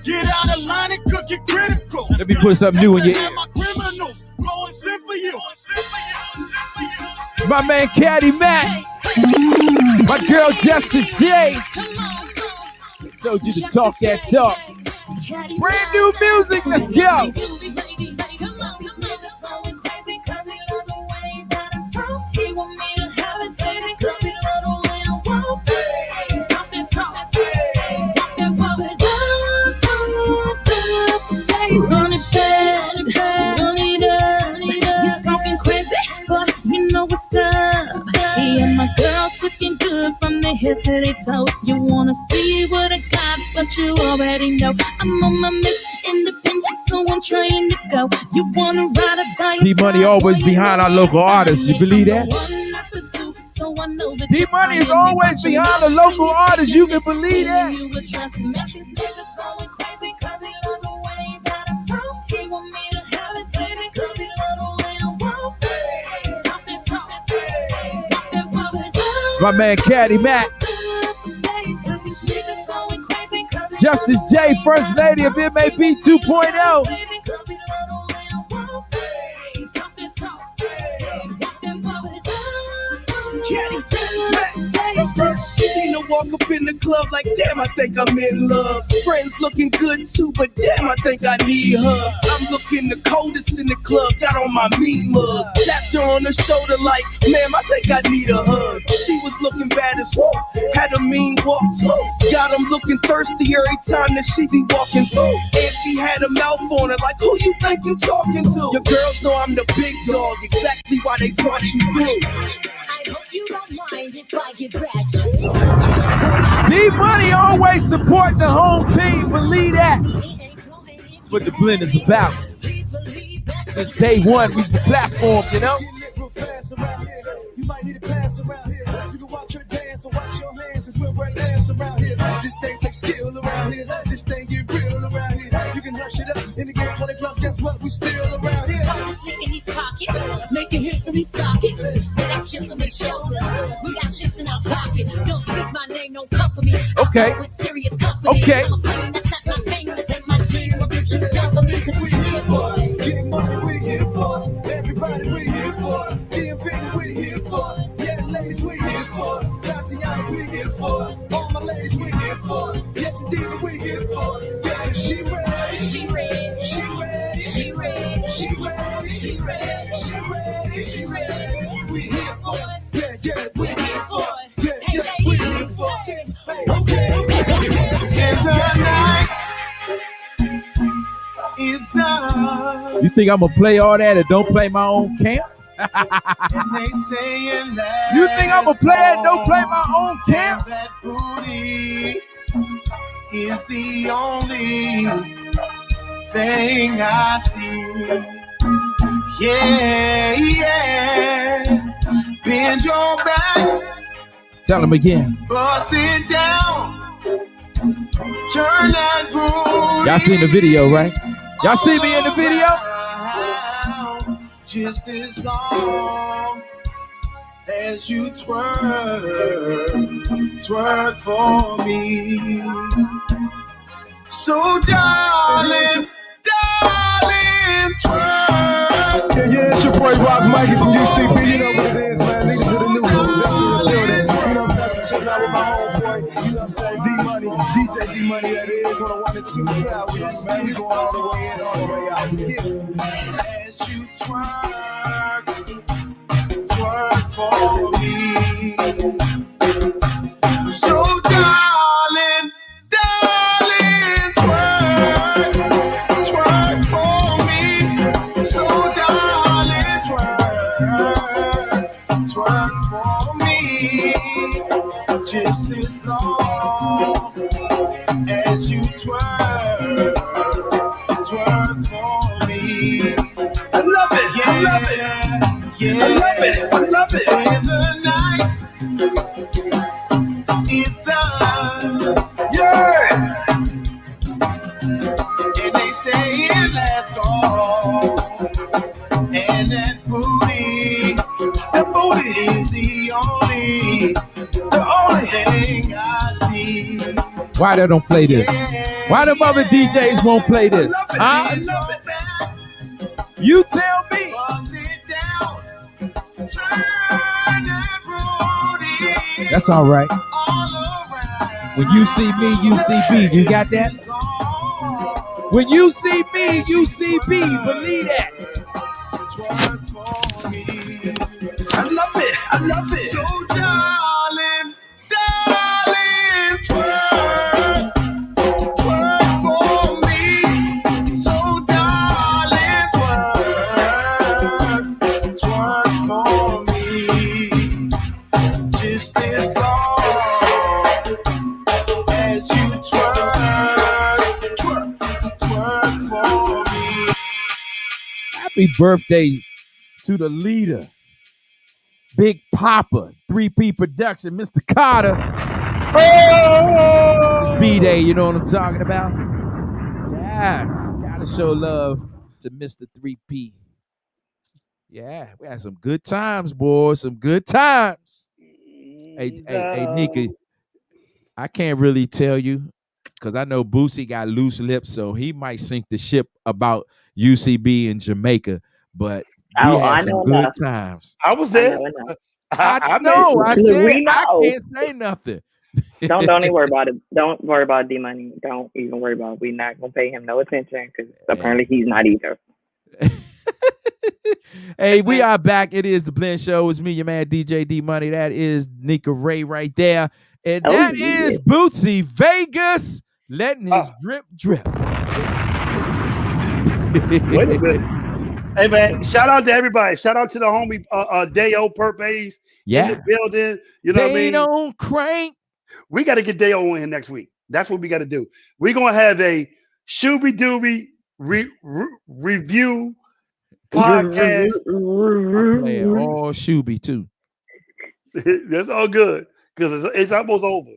Get out of line, it could get critical. Let me put something new in your ear. My criminals go and send for you. My man Caddy Mac. My girl Justice J. Told you to talk that talk. Brand new music, let's go. My girl's looking good from the head to the toe. You wanna see what I got, but you already know. I'm on my mix, independent, so I'm trying to go. You wanna ride a bike? D-Money always behind our local artists. You believe that? D-Money is always behind the local artists. You can believe that. My man Caddy Mac. Justice J, First Lady of MAB 2.0. She seen her walk up in the club like, damn, I think I'm in love. Friends looking good too, but damn, I think I need her. I'm looking the coldest in the club, got on my mean mug. Tapped her on the shoulder like, ma'am, I think I need a hug. She was looking bad as well, had a mean walk too. Got him looking thirsty every time that she be walking through. And she had a mouth on her like, who you think you talking to? Your girls know I'm the big dog, exactly why they brought you through. You don't mind if I get back. D-Money always supporting the home team. Believe that. That's what the blend is about. Since day one, we've the platform, you know? You might need a pass around here. You can watch her dance or watch your hands, cause we'll break dance around here. This thing takes skill around here. This thing get real around here. You can hush it up in the game 20 plus, guess what? We still around here. In these pockets, making hits in these sockets. We got chips on their shoulders. We got chips in our pockets. Don't speak my name, don't come for me. Okay. With serious company. Okay. I'm a queen, that's not my fingers and my team. I'll get you done for me, cause we're here for it. Getting money, we're here for. Everybody, we're here for. DMV, we're here for. Yeah, ladies, we're here for. Tatianas, we're here for. All my ladies, we're here for. Yes, indeed, we're here for. Yeah, she ready. She ready. She ready. She ready. She ready. She ready. She ready. She ready. We here for it. Yeah, We're we're here here for for it. it. Yeah, Hey, we're ladies, here for hey. it. Okay. And the night is done. You think I'm gonna play all that and don't play my own camp? And they saying that You think I'm gonna play it and don't play my own camp? that booty is the only thing I see. Yeah. Bend your back, Tell him again. bust it down, turn that booty. Y'all seen the video, right? Y'all see me in the video? around just as long as you twerk for me. So darling, two cloud, man. We going all the way in, all the way out. Yeah. As you twerk for me. So darling, twerk for me. So darling, twerk for me. Just as long as you twerk for me. I love it. Yeah, I love it. yeah. I love it. I love it. When the night is done, Yeah. and they say it lasts all, and that booty is the only thing I see. Why they don't play this? Why the other DJs won't play this? Huh? I love it. You tell me. Bust it down, turn that booty That's all right. all around. When you see me, you see B. You got that? When you see me, you see B. Believe that. Twerk for me. I love it. I love it. So darling, twerk for me. So darling, twerk for me. Just as long as you twerk for me. Happy birthday to the leader, Big Papa, 3P Production, Mr. Carter. This is B-Day, you know what I'm talking about? Yes, gotta show love to Mr. 3P. Yeah, we had some good times, boys, some good times. Hey, Nika, I can't really tell you because I know Boosie got loose lips, so he might sink the ship about UCB in Jamaica, but we had some good times. I was there. I know. I said We know. I can't say nothing. Don't even worry about it. Don't worry about D-Money. Don't even worry about it. We're not gonna pay him no attention because apparently he's not either. Hey, we are back. It is the Blend Show. It's me, your man DJ D Money. That is Nika Ray right there, and that is Bootsy Vegas letting his drip drip. Wait a minute. Hey man, shout out to everybody. Shout out to the homie Dayo Purpose in the building. You know what I mean? Don't crank. We got to get Dayo on here next week. That's what we got to do. We're gonna have a Shooby Dooby review podcast. All Shooby too. That's all good because it's almost over.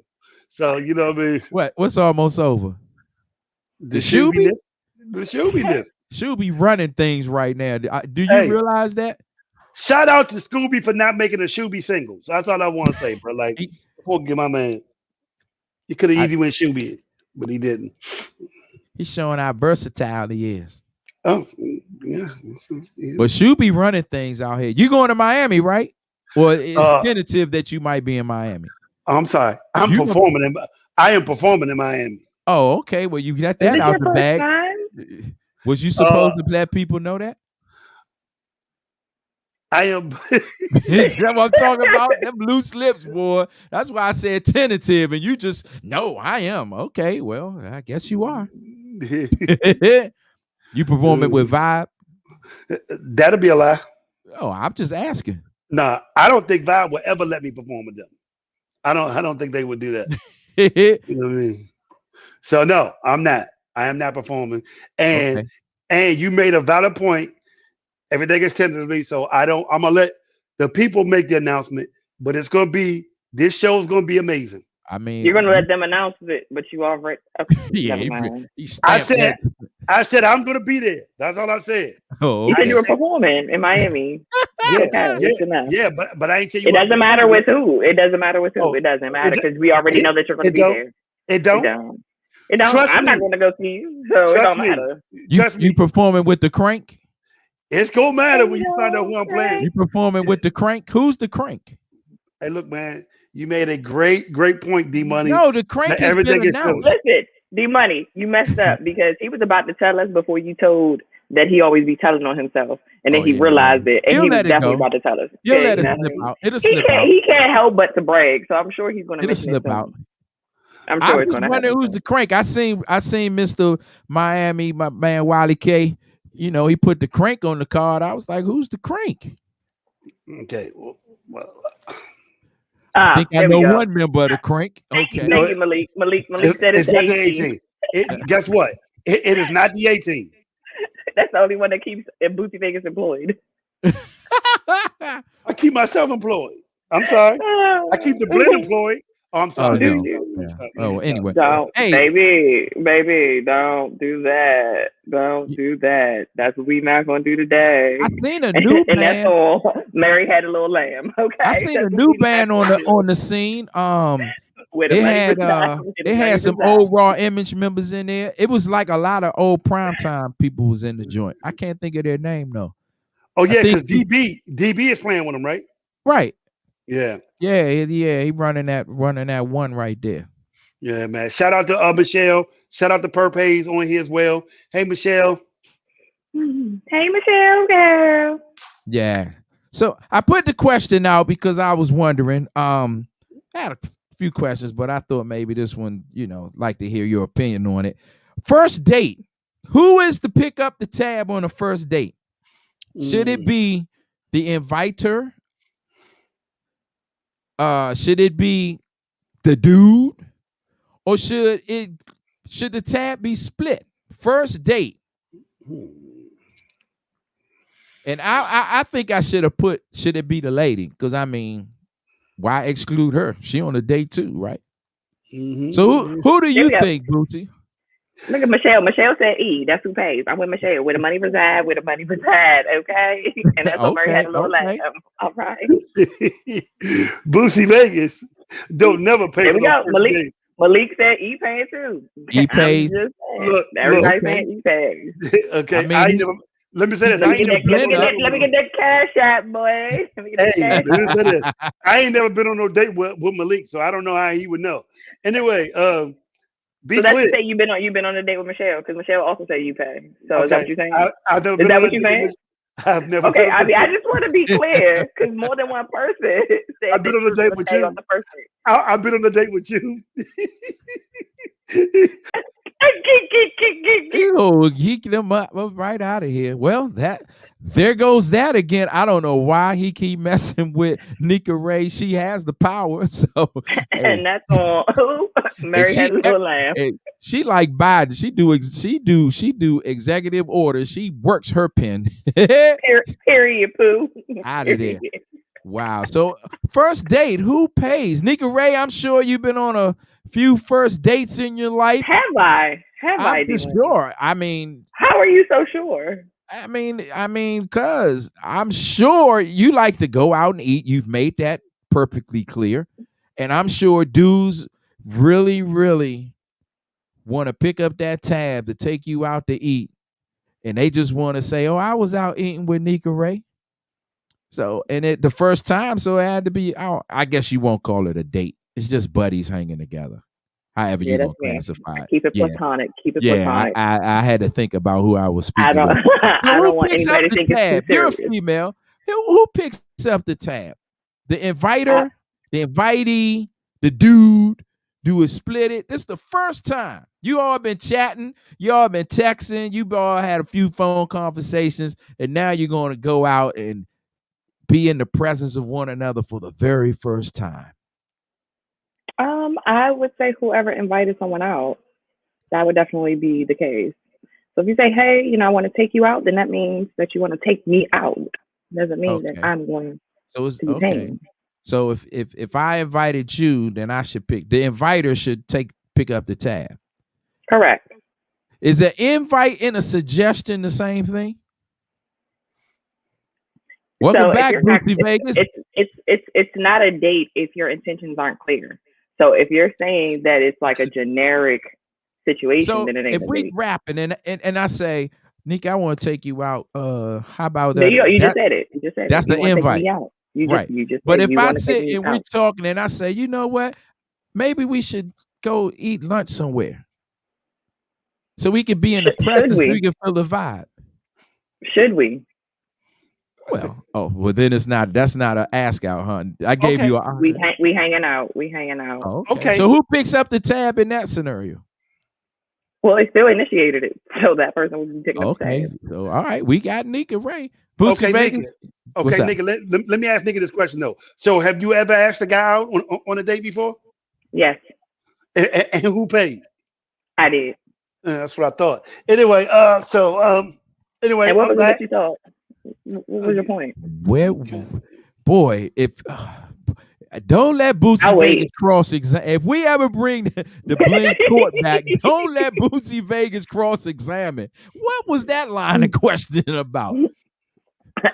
So you know what I mean. What's almost over? The Shooby. The Shoobiness. Shooby running things right now. Do you realize that? Shout out to Scooby for not making a Shooby single. So that's all I want to say, bro. Like, before get my man, he could have easily went Shooby, but he didn't. He's showing how versatile he is. Oh, yeah. But Shooby running things out here. You going to Miami, right? Or it's tentative that you might be in Miami. I'm sorry. I am performing in Miami. Oh, okay. Well, you got that out the bag. Was you supposed to let people know that? I am. That's what I'm talking about. Them loose lips, boy. That's why I said tentative, and you just no. I am okay. Well, I guess you are. You performing with Vibe? That'll be a lie. Oh, I'm just asking. Nah, I don't think Vibe will ever let me perform with them. I don't think they would do that. You know what I mean? So no, I'm not. I am not performing. And you made a valid point. Everything is tentatively, so I'm gonna let the people make the announcement, but this show is gonna be amazing. I mean, you're gonna let them announce it, but you already. Okay, I said I'm gonna be there. That's all I said. Oh, okay. You were performing in Miami. Yeah, but I ain't tell you. It doesn't matter with who. It doesn't matter with who. It doesn't matter because we already know that you're gonna be there. It don't. I'm not gonna go see you, so it don't matter. You performing with the Crank? It's gonna matter when you find out who I'm playing. You performing with the Crank? Who's the Crank? Hey, look, man, you made a great point, D Money. No, the Crank has been announced. Listen, D-Money, you messed up because he was about to tell us before you told that he always be telling on himself, and then he realized it, and He'll he was let it definitely go. about to tell us. You'll Okay, let it you know? slip out. It'll He slip out. can't. He can't help but to brag, so I'm sure he's going to It'll mention it slip soon. out. I'm I sure it's was going to wondering happen. who's the crank. I seen Mr. Miami, my man Wiley K. You know, he put the crank on the card. I was like, who's the crank? Okay. Well, I think I there we know go. one member of the crank. Okay. Thank you, Malik. Malik said it's it's not the 18. 18. Guess what? It is not the 18. That's the only one that keeps Bootsy Vegas employed. I keep myself employed. I'm sorry. I keep the blend employed. Oh, I'm sorry. no. Yeah. Oh, anyway. Don't, hey, baby, don't do that. Don't do that. That's what we not gonna do today. I seen a new and that's band. all. Mary had a little lamb. Okay. I seen a new band on the scene. They had some old Raw Image members in there. It was like a lot of old primetime people was in the joint. I can't think of their name though. Oh yeah, because DB is playing with them, right? Right. Yeah. He running that one right there. Yeah, man. Shout out to Michelle. Shout out to Perp Hayes on here as well. Hey, Michelle. Hey, Michelle, girl. Yeah. So I put the question out because I was wondering. I had a few questions, but I thought maybe this one, like to hear your opinion on it. First date. Who is to pick up the tab on a first date? Should it be the inviter? Should it be the dude? Or should the tab be split? First date. And I think I should have put, should it be the lady? Because I mean, why exclude her? She on a date too, right? Mm-hmm. So who do you think, Bootsy? Look at Michelle. Michelle said E. That's who pays. I'm with Michelle. Where the money reside, okay? And that's what Murray had a little laugh. All right. Bootsy Vegas don't never pay for no first date. Malik said E pays too. E pays. Look, everybody saying E pays. Okay. I ain't never, let me say this. Let me get that cash out, boy. Let me say this. I ain't never been on no date with Malik, so I don't know how he would know. Anyway, so that's to say you've been on a date with Michelle, because Michelle also said you pay. So is that what you're saying? I've never been is that on what you're saying? I've never. Okay, I just want to be clear, because more than one person said I've been on a date with you. I've been on a date with you. Oh, geek them up right out of here. Well, there goes that again. I don't know why he keep messing with Nika Ray. She has the power, so and that's on who? Mary had a little laugh. She like Biden. She do executive orders. She works her pen. Period, poo. Out of there. Wow. So first date, who pays? Nika Ray, I'm sure you've been on a few first dates in your life. Have I? I'm sure. I mean, how are you so sure? I mean, cause I'm sure you like to go out and eat. You've made that perfectly clear. And I'm sure dudes really, really want to pick up that tab to take you out to eat. And they just want to say, oh, I was out eating with Nika Ray. So, and the first time, so it had to be out. I guess you won't call it a date. It's just buddies hanging together. However you want to classify it. Keep it platonic. Keep it platonic. I had to think about who I was speaking with. I don't want anybody to think it's too serious. You're a female. Who picks up the tab? The inviter, the invitee, the dude. Do it split it? This is the first time. You all been chatting. You all been texting. You all had a few phone conversations. And now you're going to go out and be in the presence of one another for the very first time. I would say whoever invited someone out, that would definitely be the case. So if you say, hey, I want to take you out, then that means that you want to take me out. Doesn't mean that I'm going to be paying. So if I invited you, then I should pick. The inviter should pick up the tab. Correct. Is an invite and a suggestion the same thing? Welcome back, Bootsy Vegas. It's not a date if your intentions aren't clear. So if you're saying that it's like a generic situation, then it ain't. If we rapping and I say, Nick, I want to take you out. How about that? You just said it. You just said that's it. The invite. Right. But if I sit and we're talking and I say, you know what, maybe we should go eat lunch somewhere. So we can be in the Should presence, so we? we can feel the vibe. Should we? Well, then that's not an ask out, huh? I gave Okay. you a We hanging out. We hanging out. Oh, okay. Okay. So who picks up the tab in that scenario? Well, they still initiated it, so that person was picking up the Okay. tab. So all right, we got Nika Ray. Boosie Okay, Vegas. Nika. What's Okay, up? Nika, let me ask Nika this question though. So have you ever asked a guy out on a date before? Yes, And who paid? I did. That's what I thought. Anyway, anyway, And what I'm was it glad. that you thought? What was your point? Where, boy, if don't let Boosie I'll Vegas wait. cross examine. If we ever bring the Blend court back, don't let Boosie Vegas cross examine. What was that line of questioning about?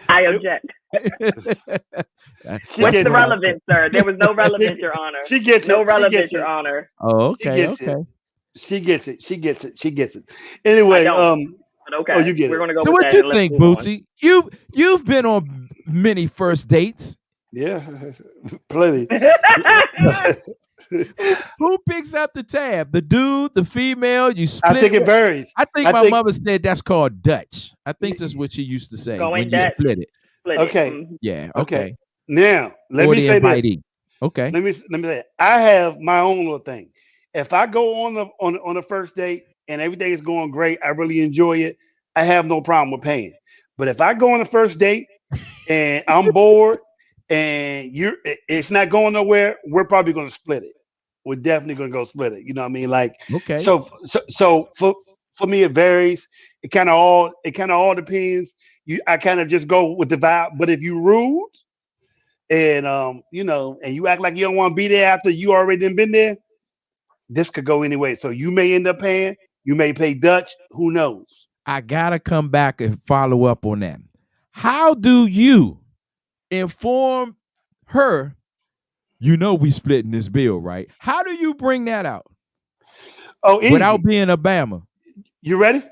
I object. She What's gets the it. relevance, sir? There was no relevance, Your Honor. She gets it. No She relevance, gets Your it. Honor. Oh, She okay, gets okay. it. She gets it. She gets it. She gets it. Anyway, But okay, oh, you get we're it. gonna go So with what that. you and let's think, move on. Bootsy? You've been on many first dates. Yeah, plenty. Who picks up the tab? The dude, the female? You split I think it varies. I think my mother said that's called Dutch. I think that's what she used to say Going when Dutch. you split it. Okay. Mhm. Yeah. Okay. Okay. Now let Or me the say this. invitee. Okay. Let me say I have my own little thing. If I go on a first date and everything is going great, I really enjoy it. I have no problem with paying. But if I go on a first date and I'm bored and it's not going nowhere, we're probably going to split it. We're definitely going to go split it. You know what I mean? Like, Okay. so for me it varies. It kind of all depends. I kind of just go with the vibe. But if you rude and and you act like you don't want to be there after you already done been there, this could go anyway. So you may end up paying. You may pay Dutch. Who knows? I gotta come back and follow up on that. How do you inform her? You know we splitting this bill, right? How do you bring that out? Oh, easy. Without being Obama. You ready?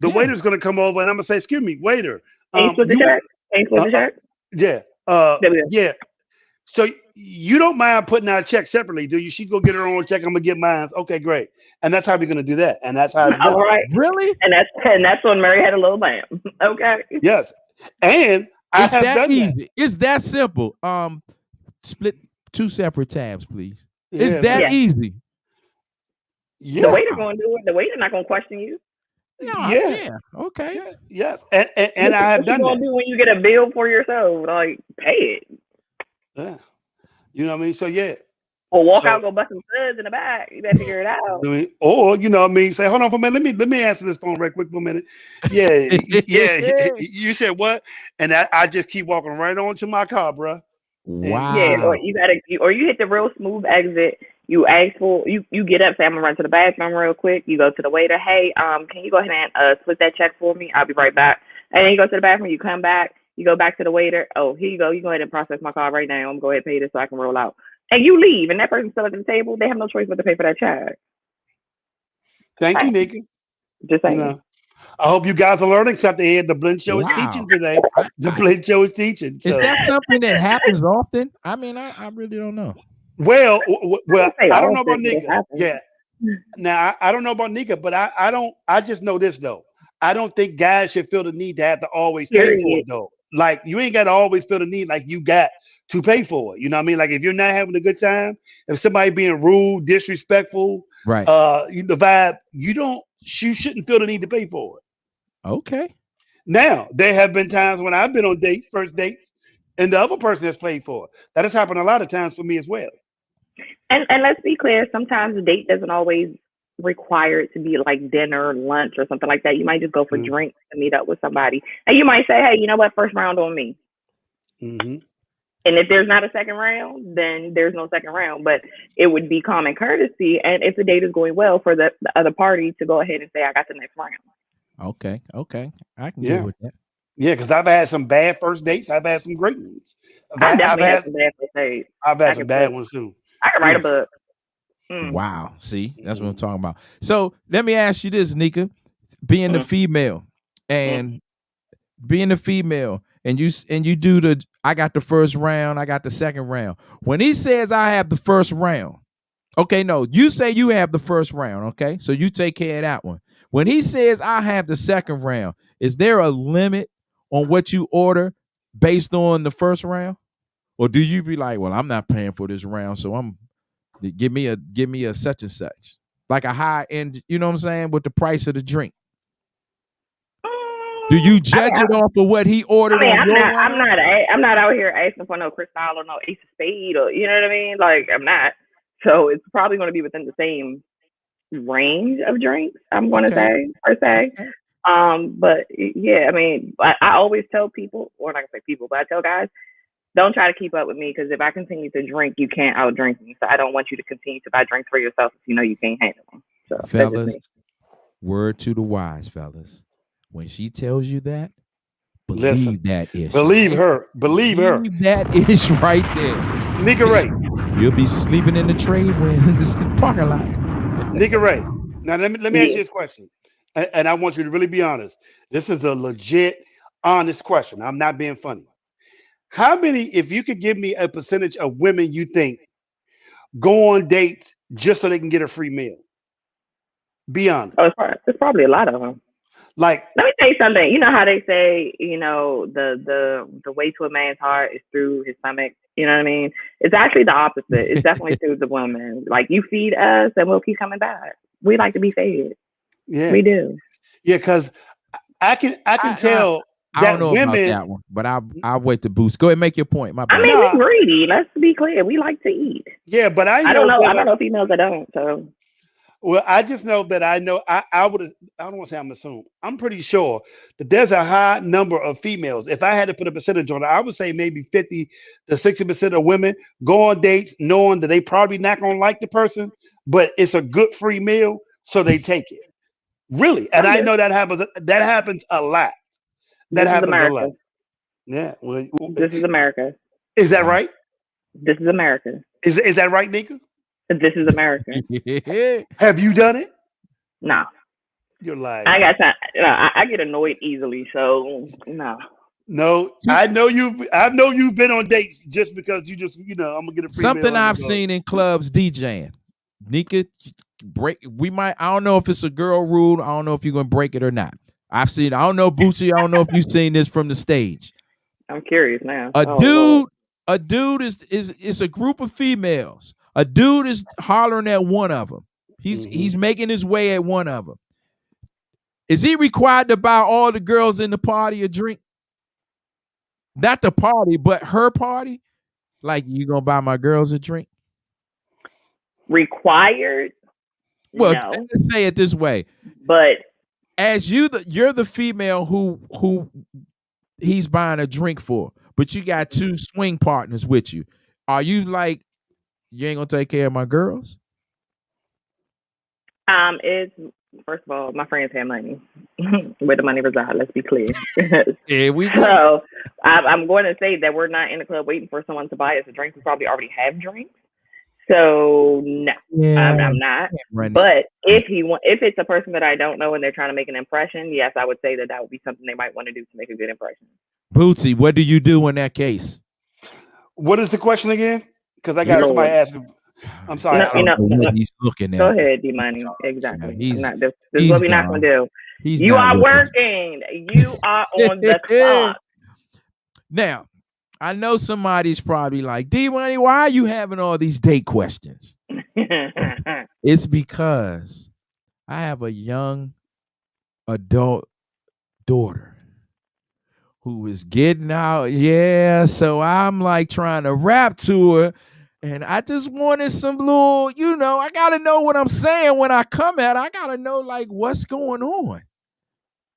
The Yeah. waiter's gonna come over and I'm gonna say, "Excuse me, waiter." Thanks for the check. Thanks for the check. Yeah. Yeah. So you don't mind putting out a check separately, do you? She's gonna get her own check. I'm gonna get mine. Okay, great. And that's how we're gonna do that. And that's how it's done. All right. Really? And that's when Mary had a little lamb. Okay. Yes. And I It's have that done easy. It's that simple. Split 2 separate tabs, please. It's Yeah, that Yeah. easy. Yeah. The waiter gonna do it. The waiter not gonna question you. No, Yeah. Okay. Yeah. Yes. And I have what done you gonna that. do when you get a bill for yourself? Like pay it. Yeah. You know what I mean? So yeah. Or walk So- out, go bust some studs in the back. You better figure it out. I mean, or you know what I mean, say, hold on for a minute. Let me answer this phone right quick for a minute. Yeah, yeah. You said what? And I just keep walking right on to my car, bro. Wow. Yeah, or you hit the real smooth exit. You ask for you get up, say I'm gonna run to the bathroom real quick. You go to the waiter, hey, can you go ahead and split that check for me? I'll be right back. And then you go to the bathroom, you come back, you go back to the waiter. Oh, here you go. You go ahead and process my card right now. I'm gonna go ahead and pay this so I can roll out. And you leave, and that person's still at the table. They have no choice but to pay for that check. Thank you, Nika. Just saying. You know, I hope you guys are learning something here. The Blend Show is Wow. teaching today. The Blend Show is teaching. Is So. that something that happens often? I mean, I really don't know. Well, say I don't know about often, it Nika. happens. Yeah. Now I don't know about Nika, but I don't. I just know this though. I don't think guys should feel the need to have to always pay for it Period. though. Like you ain't got to always feel the need like you got to pay for it. You know what I mean? Like if you're not having a good time, if somebody being rude, disrespectful, Right. the vibe, you shouldn't feel the need to pay for it. Okay. Now, there have been times when I've been on dates, first dates, and the other person has paid for it. That has happened a lot of times for me as well. And let's be clear, sometimes the date doesn't always require it to be like dinner, lunch, or something like that. You might just go for Mhm. drinks and meet up with somebody. And you might say, hey, you know what, first round on me. Mm-hmm. And if there's not a second round, then there's no second round. But it would be common courtesy, and if the date is going well, for the other party to go ahead and say, I got the next round. Okay. I can Yeah. get with that. Yeah, because I've had some bad first dates. I've had some great ones. I definitely have some bad first dates. I've I had can some bad feel- ones too. I can write Yeah. a book. Mm. Wow. See, that's what I'm talking about. So let me ask you this, Nika. Being the female and you do the I got the first round, I got the second round. When he says I have the first round, okay, no, you say you have the first round, okay? So you take care of that one. When he says I have the second round, is there a limit on what you order based on the first round? Or do you be like, well, I'm not paying for this round, so give me a such and such. Like a high end, you know what I'm saying, with the price of the drink. Do you judge it off of what he ordered on your round? I'm not out here asking for no Cristal or no Ace of Spade, or you know what I mean? Like, I'm not. So it's probably going to be within the same range of drinks, I'm going to say, per se. But yeah, I mean, I always tell people, or not gonna say people, but I tell guys, don't try to keep up with me, because if I continue to drink, you can't outdrink me. So I don't want you to continue to buy drinks for yourself if you know you can't handle them. So fellas, word to the wise, fellas. When she tells you that, believe that ish. Believe her. Believe her. That ish right there. Nigga Ray. You'll be sleeping in the trade winds parking lot. Nigga Ray. Now let me ask you this question. And I want you to really be honest. This is a legit, honest question. I'm not being funny. How many, if you could give me a percentage of women you think go on dates just so they can get a free meal? Be honest. Oh, it's probably a lot of them. Like, let me tell you something. You know how they say, you know, the way to a man's heart is through his stomach. You know what I mean? It's actually the opposite. It's definitely through the woman. Like, you feed us and we'll keep coming back. We like to be fed. Yeah, we do. Yeah, because I can tell. I don't know about that one, but I'll wait to boost. Go ahead and make your point. My bad. I mean, we're greedy. Let's be clear. We like to eat. Yeah, but I don't know. I don't know females that don't. So. Well, I just know that I know I don't want to say I'm assuming. I'm pretty sure that there's a high number of females. If I had to put a percentage on it, I would say maybe 50 to 60% of women go on dates knowing that they probably not gonna like the person, but it's a good free meal, so they take it. Really, and I know that happens. That happens a lot. That happens a lot. Yeah. Well, this is America. Is that right? This is America. Is that right, Nika? This is America. Have you done it? No. You're lying. I got time. I get annoyed easily, so no. No, I know you've been on dates just because I'm gonna get a free something meal I've seen in clubs DJing. Nika, I don't know if it's a girl rule. I don't know if you're gonna break it or not. I don't know, Bootsy. I don't know if you've seen this from the stage. I'm curious now. A dude is a group of females. A dude is hollering at one of them. He's making his way at one of them. Is he required to buy all the girls in the party a drink? Not the party, but her party? Like, you gonna buy my girls a drink? Required? Well, no. Let's say it this way. But as you're the female who he's buying a drink for, but you got two swing partners with you. Are you like, you ain't gonna take care of my girls? It's first of all, my friends have money. Where the money resides, let's be clear. Yeah, we go. So I'm going to say that we're not in the club waiting for someone to buy us a drink. We probably already have drinks. So no, I'm not. But if it's a person that I don't know and they're trying to make an impression, yes, I would say that would be something they might want to do to make a good impression. Bootsy, what do you do in that case? What is the question again? Because I got somebody asking. I'm sorry. He's looking at. Go ahead, D-Money. Exactly. This is what we're not going to do. You are working. You are on the clock. Now, I know somebody's probably like, D-Money, why are you having all these date questions? It's because I have a young adult daughter who is getting out. Yeah, so I'm like trying to rap to her. And I just wanted some little, I got to know what I'm saying when I come at her. I got to know, like, what's going on.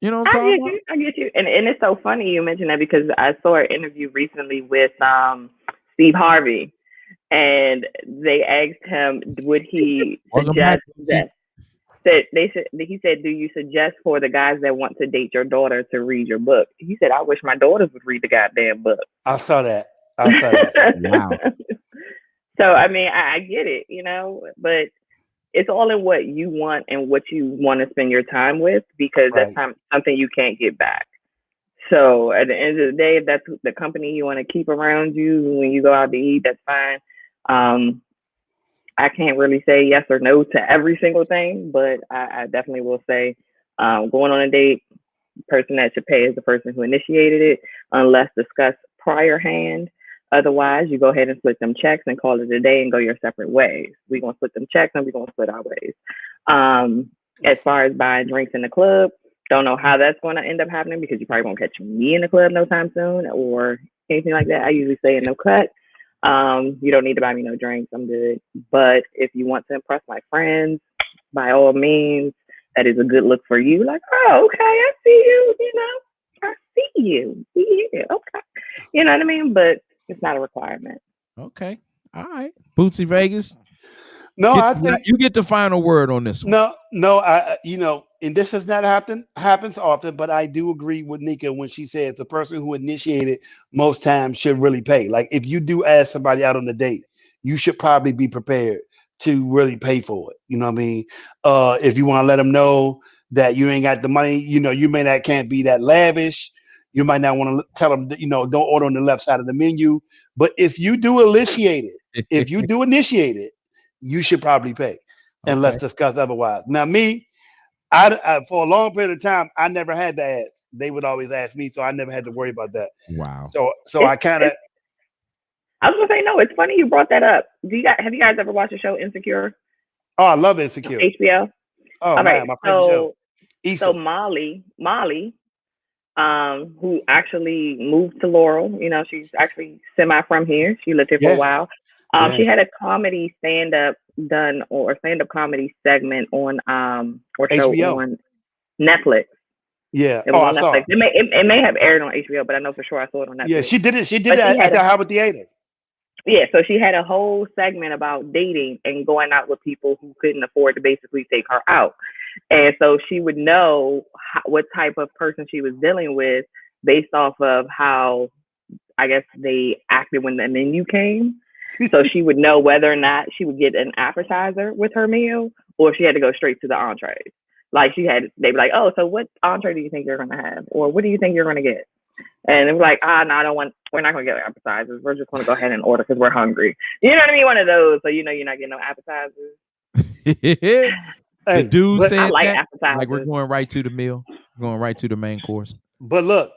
You know what I'm talking about? I get you. And it's so funny you mentioned that because I saw an interview recently with Steve Harvey. And they asked him, would he suggest that? He said, do you suggest for the guys that want to date your daughter to read your book? He said, I wish my daughters would read the goddamn book. I saw that. Wow. So, I mean, I get it, but it's all in what you want and what you want to spend your time with, because that's something you can't get back. So at the end of the day, if that's the company you want to keep around you when you go out to eat, that's fine. I can't really say yes or no to every single thing, but I definitely will say Going on a date, person that should pay is the person who initiated it, unless discussed prior hand. Otherwise, you go ahead and split them checks and call it a day and go your separate ways. We're going to split them checks and we're going to split our ways. As far as buying drinks in the club, don't know how that's going to end up happening because you probably won't catch me in the club no time soon or anything like that. I usually say no cut. You don't need to buy me no drinks. I'm good. But if you want to impress my friends, by all means, that is a good look for you. Like, oh, okay, I see you. You know, I see you. Yeah, okay. You know what I mean? But it's not a requirement. Okay. All right. Bootsy Vegas. No, I think you get the final word on this one. No, I and this has not happens often, but I do agree with Nika when she says the person who initiated most times should really pay. Like if you do ask somebody out on a date, you should probably be prepared to really pay for it. You know what I mean? If you want to let them know that you ain't got the money, you can't be that lavish. You might not want to tell them that, don't order on the left side of the menu. But if you do initiate it, you should probably pay, and let's discuss otherwise. Now, me, I for a long period of time, I never had to ask. They would always ask me, so I never had to worry about that. Wow. So I kind of. I was gonna say no. It's funny you brought that up. Have you guys ever watched the show Insecure? Oh, I love Insecure. HBO. Oh man, my favorite show. So Molly, who actually moved to Laurel. She's actually semi from here. She lived here for a while. She had a comedy stand-up comedy segment on or show HBO. on Netflix. Yeah. It was on Netflix. It may have aired on HBO, but I know for sure I saw it on Netflix. Yeah, she did it. She did it at the Howard Theater. Yeah, so she had a whole segment about dating and going out with people who couldn't afford to basically take her out. And so she would know what type of person she was dealing with based off of how, I guess, they acted when the menu came. So she would know whether or not she would get an appetizer with her meal or if she had to go straight to the entrees. Like they'd be like, oh, so what entree do you think you're going to have? Or what do you think you're going to get? And it was like, no, we're not going to get appetizers. We're just going to go ahead and order because we're hungry. You know what I mean? One of those. So, you're not getting no appetizers. The dude said I like that, appetizers. like we're going right to the meal, going right to the main course. But look,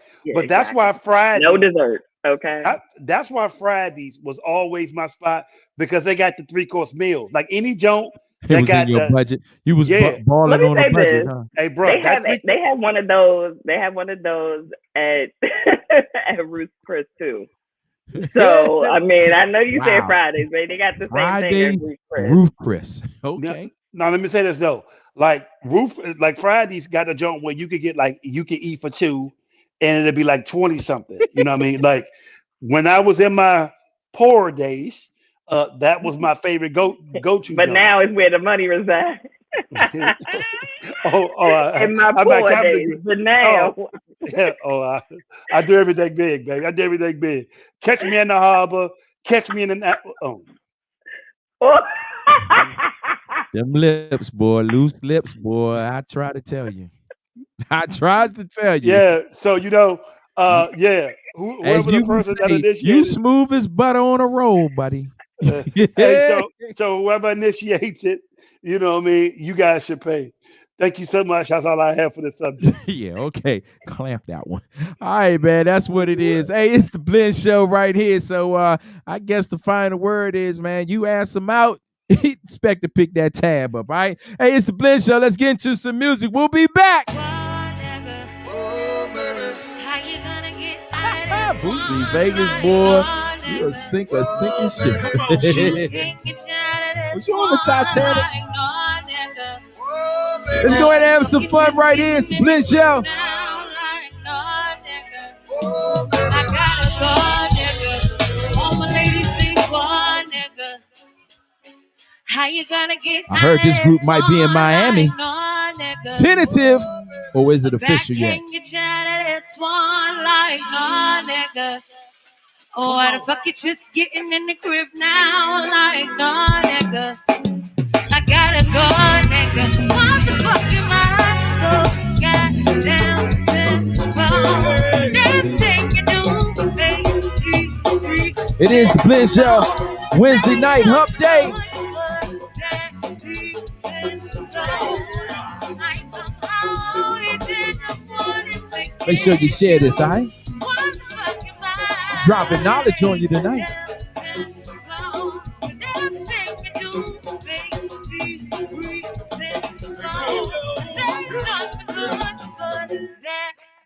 that's why Friday. No dessert. Okay. That's why Fridays was always my spot because they got the 3-course meals. Like any joint. It was in your budget. You was balling on a budget, huh? Hey, bro, they have one of those. They have one of those at at Ruth's Chris too. So I mean, I know you said Fridays, but they got the same thing at Ruth's Chris. Ruth Chris. Okay. Now let me say this though. Like Fridays got a joint where you could eat for 2, and it'd be like 20 something. You know what I mean? Like when I was in my poorer days. That was my favorite go-to. But now it's where the money resides. In my poor days, but now. I do everything big, baby. I do everything big. Catch me in the harbor. Catch me in the. Them lips, boy. Loose lips, boy. I try to tell you. I tries to tell you. Yeah. So yeah. Whoever the person that initiated. You smooth as butter on a roll, buddy. Hey, so whoever initiates it, you know what I mean, you guys should pay. Thank you so much. That's all I have for the subject. Yeah, okay. Clamp that one. All right, man. That's what it is. Hey, it's the Blend Show right here. So I guess the final word is, man, you ask them out, expect to pick that tab up. All right. Hey, it's the Blend Show. Let's get into some music. We'll be back. Bootsy Vegas, boy. You a sinking ship. Was you on the Titanic? Let's go ahead and have some fun right here. It's the Blend Show. I heard this group might be in Miami. Tentative, or is it official yet? Oh, why the fuck you just getting in the crib now? Like, no, nigga. I gotta go, nigga. What the fuck am I so goddamn simple? Everything you do, baby. It is the Blend Show. Wednesday night hump day. Make sure you share this, all right? Dropping knowledge on you tonight.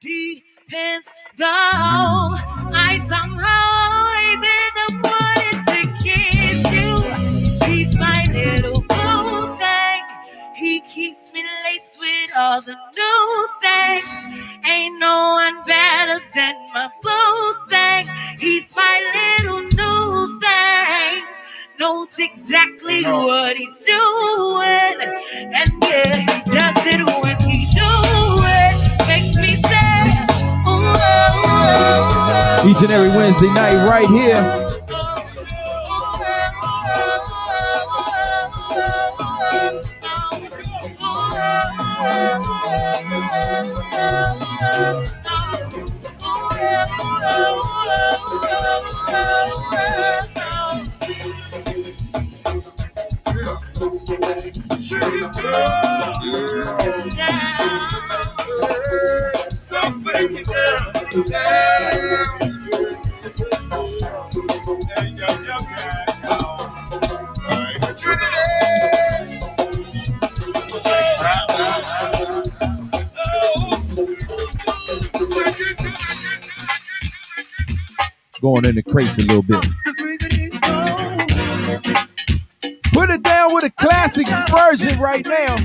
Depends though I somehow didn't want it to kiss you. He's my little blue thing. He keeps me laced with all the new things. Ain't no one better than my blue thing. He's my little new thing. Knows exactly what he's doing. And yeah, he does it when he do it. Makes me say, ooh, ooh, ooh. Each and every Wednesday night right here. Going in the crates a little bit. Put it down with a classic version right now.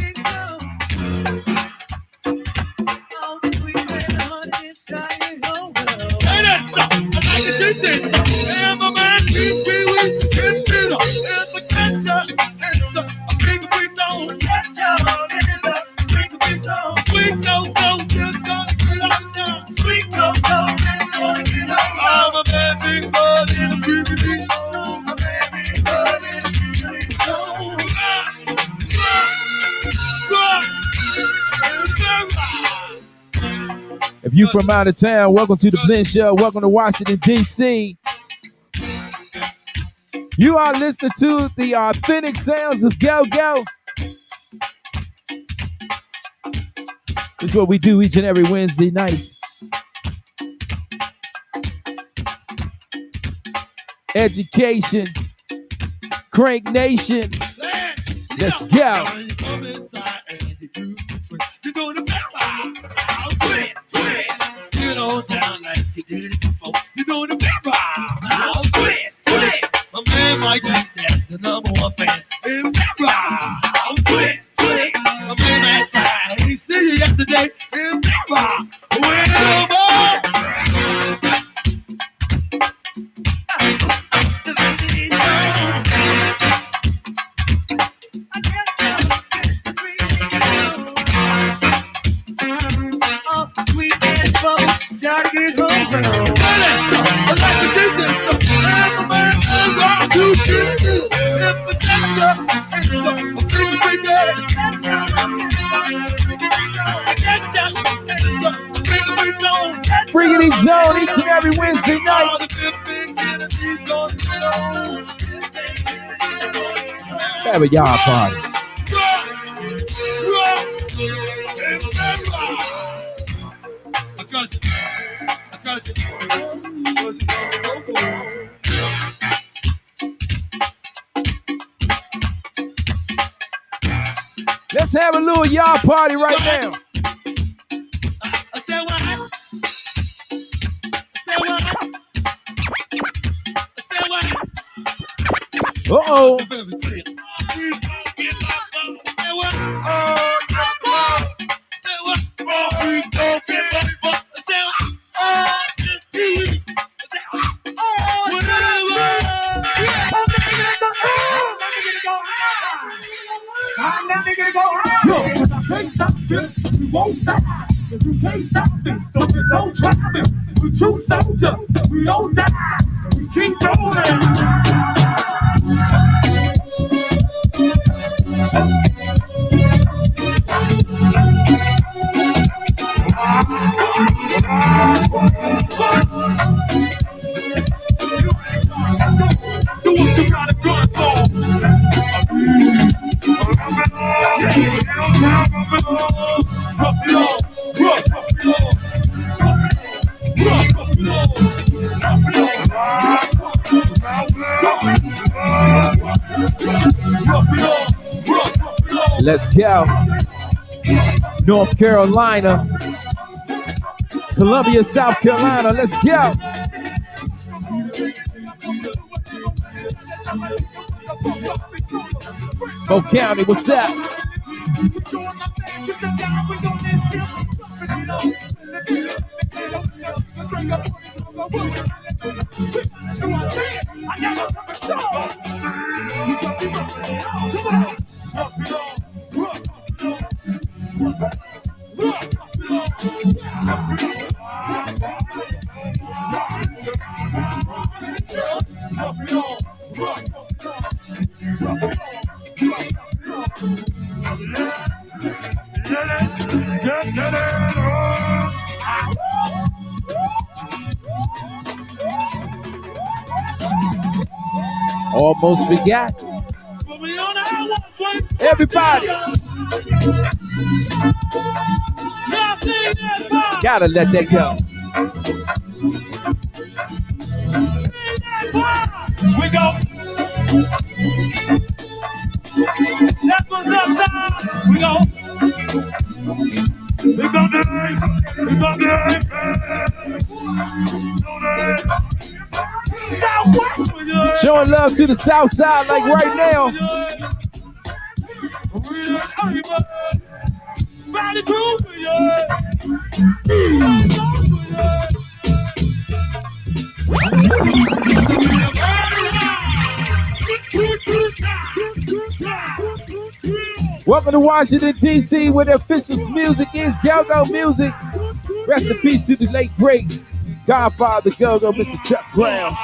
If you from out of town, welcome to the Blend Show. Welcome to Washington, D.C. You are listening to the authentic sounds of go-go. This is what we do each and every Wednesday night. Education, Crank Nation. Let's go. My man Mike, that's the number one fan. My man outside, he see you yesterday. Freaking Zone each and every Wednesday night. Let's have a yard party. Let's have a little yard party right now. Uh-oh. We won't stop. If you can't stop this, so just don't try it. We true soldiers, we don't die. We keep going. Do what you gotta do it for. Let's go. North Carolina, Columbia, South Carolina. Let's go. Mo County, what's up? Almost forgot. Everybody. Gotta let that go. We go. That's what's up, time. We go. We go do it. We go do it. Showing love to the south side like right now. Welcome to Washington, D.C., where the official music is go-go music. Rest in peace to the late, great Godfather go-go, Mr. Chuck Brown.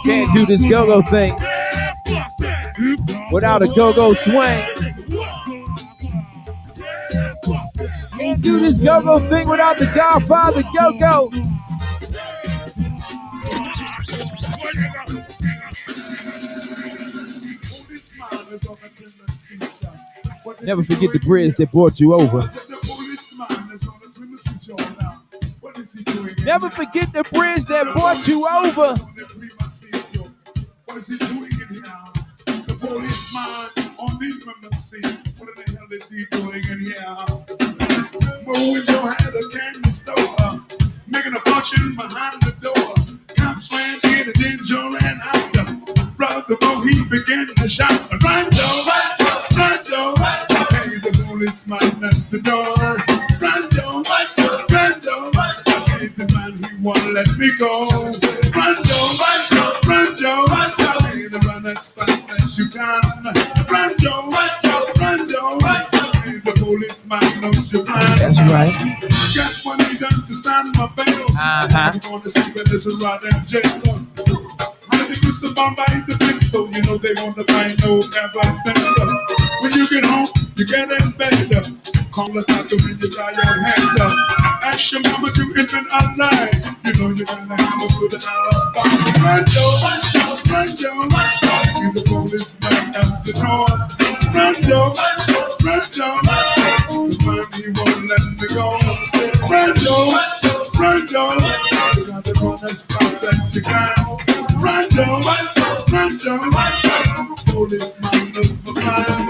Can't do this go-go thing without a go-go swing. Can't do this go-go thing without the Godfather go-go. Never forget the bridge that brought you over. Never forget the bridge that brought you over. What is he doing in here? The policeman on the premises. What the hell is he doing in here? Moving your head a candy store, making a fortune behind the door. Cops ran in and then Joe ran out. Brother Bo, he began to shout, "Run, Joe, run, Joe, run, Joe, run, Joe." Hey, the policeman at the door. "Run, Joe, run, Joe, run, Joe, run, Joe." Hey, the man, he won't let me go. "Run, Joe, run, Joe, run, Joe, run, Joe." Hey, the run as fast as you can. "Run, Joe, run, Joe, run, Joe, run, Joe." Hey, the policeman knows you can. That's right. Got money done to stand my bail. I'm going to see where this is right in jail. They used to bomb by the pistol, you know they want to find no evidence. When you get home, you get in bed. Call the doctor when you try your hand. Ask your mama to isn't alive. You know you're gonna have a good alibi. "Run, Joe, run, Joe, run, Joe, run, Joe." You the policeman at the won't let me go. Run, Joe, run, Joe. You're the one that's gonna let you down. Run, Joe, run, Joe. Policeman is my mind.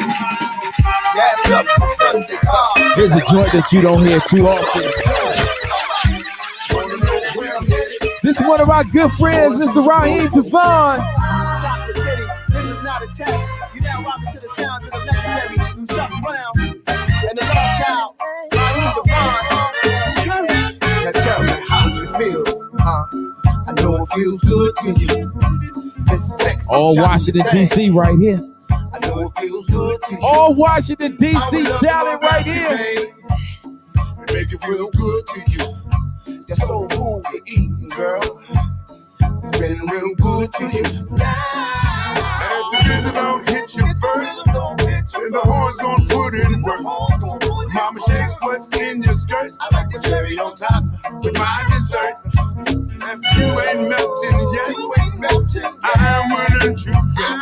Gas up for Sunday car. Here's a joint that you don't hear too often. This is one of our good friends, Mr. Raheem Devon. Chocolate City, this is not a test. You now rockin' to the sounds of the legendary New Chuck Brown and the Lost Child, Raheem Devon. Now tell me how you feel, huh? I know it feels good to you. This sexy All Washington, D.C. right here. I know it feels good to you. All Washington, D.C. talent right here. It make it feel good to you. That soul food you're eating, girl. It's been real good to you. And the rhythm don't hit you first, and the horns gon' put in work. Mama, shake what's in your skirt. I like the cherry on top With my dessert, if you ain't melting yet, I'm willing to bet.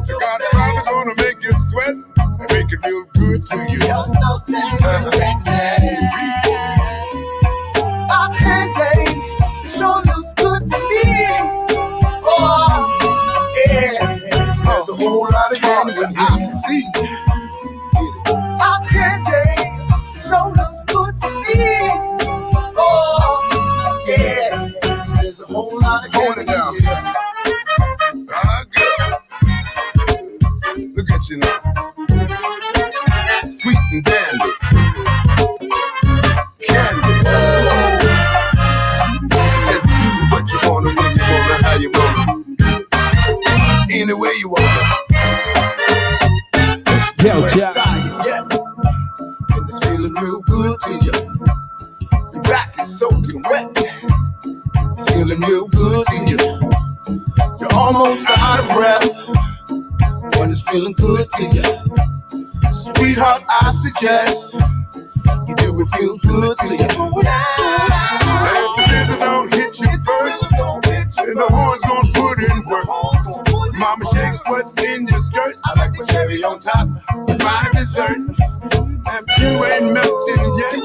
The Godfather gonna make you sweat and make it feel good to you. You're so sexy. I can't wait. It sure looks good to me. Oh, yeah. There's a whole lot of games that I can see. I can't wait. It sure looks good to me. Oh, yeah. There's a whole lot of Hold it down. Good. Look at you now. Sweet and dandy. Candy. Just do what you wanna, when you wanna, how you wanna. Any way you wanna. Let's go, Jack. Yeah. And this feeling real good to you. Your back is soaking wet. It's feeling real good to you. You're almost out of breath when it's feeling good to you. Sweetheart, I suggest you do what feels good to you. And the rhythm don't hit you first, and the horns gon' put in work. Mama, shake what's in your skirt. I like the cherry on top. With my dessert, if you ain't melting yet,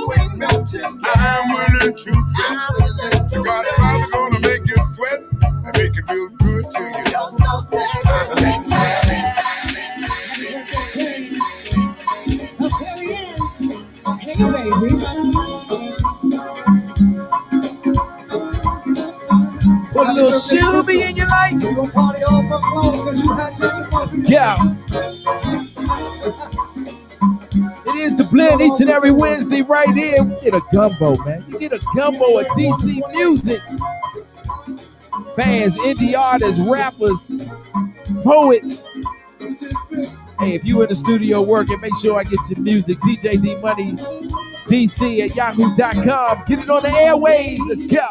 I'm willing to bet. The Godfather gonna make you sweat and make it feel good to you. You're so sexy. Put a little Shelby in your life. Let's go. It is the blend each and every Wednesday right here. We get a gumbo, man. You get a gumbo of DC music. Bands, indie artists, rappers, poets. Hey, if you in the studio working, make sure I get your music. DJ D Money DC at yahoo.com. Get it on the airways. Let's go.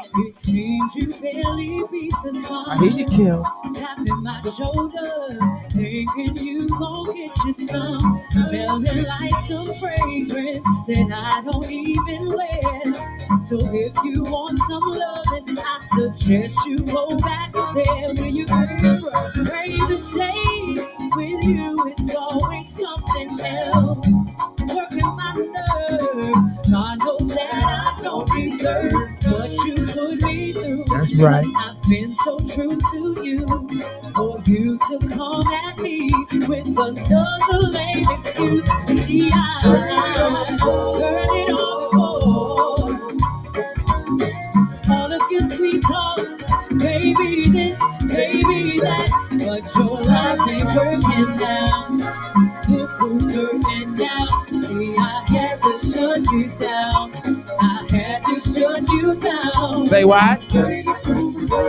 I hear you, Kim. Tapping my shoulder, thinking you gon' get you some, smelling like some fragrance that I don't even wear. So if you want some loving, I suggest you go back there where you came from. Crazy day with you is always something else. Working my nerves, God knows that I don't deserve what you put me through. That's right. I've been so true to you, for you to come at me with another lame excuse. See, I heard it all before. All of your sweet talk, baby this, baby that, but your lies ain't working now. Look who's hurting now. See, I had to shut you down. I had to shut you down. Say what? Played the fool before.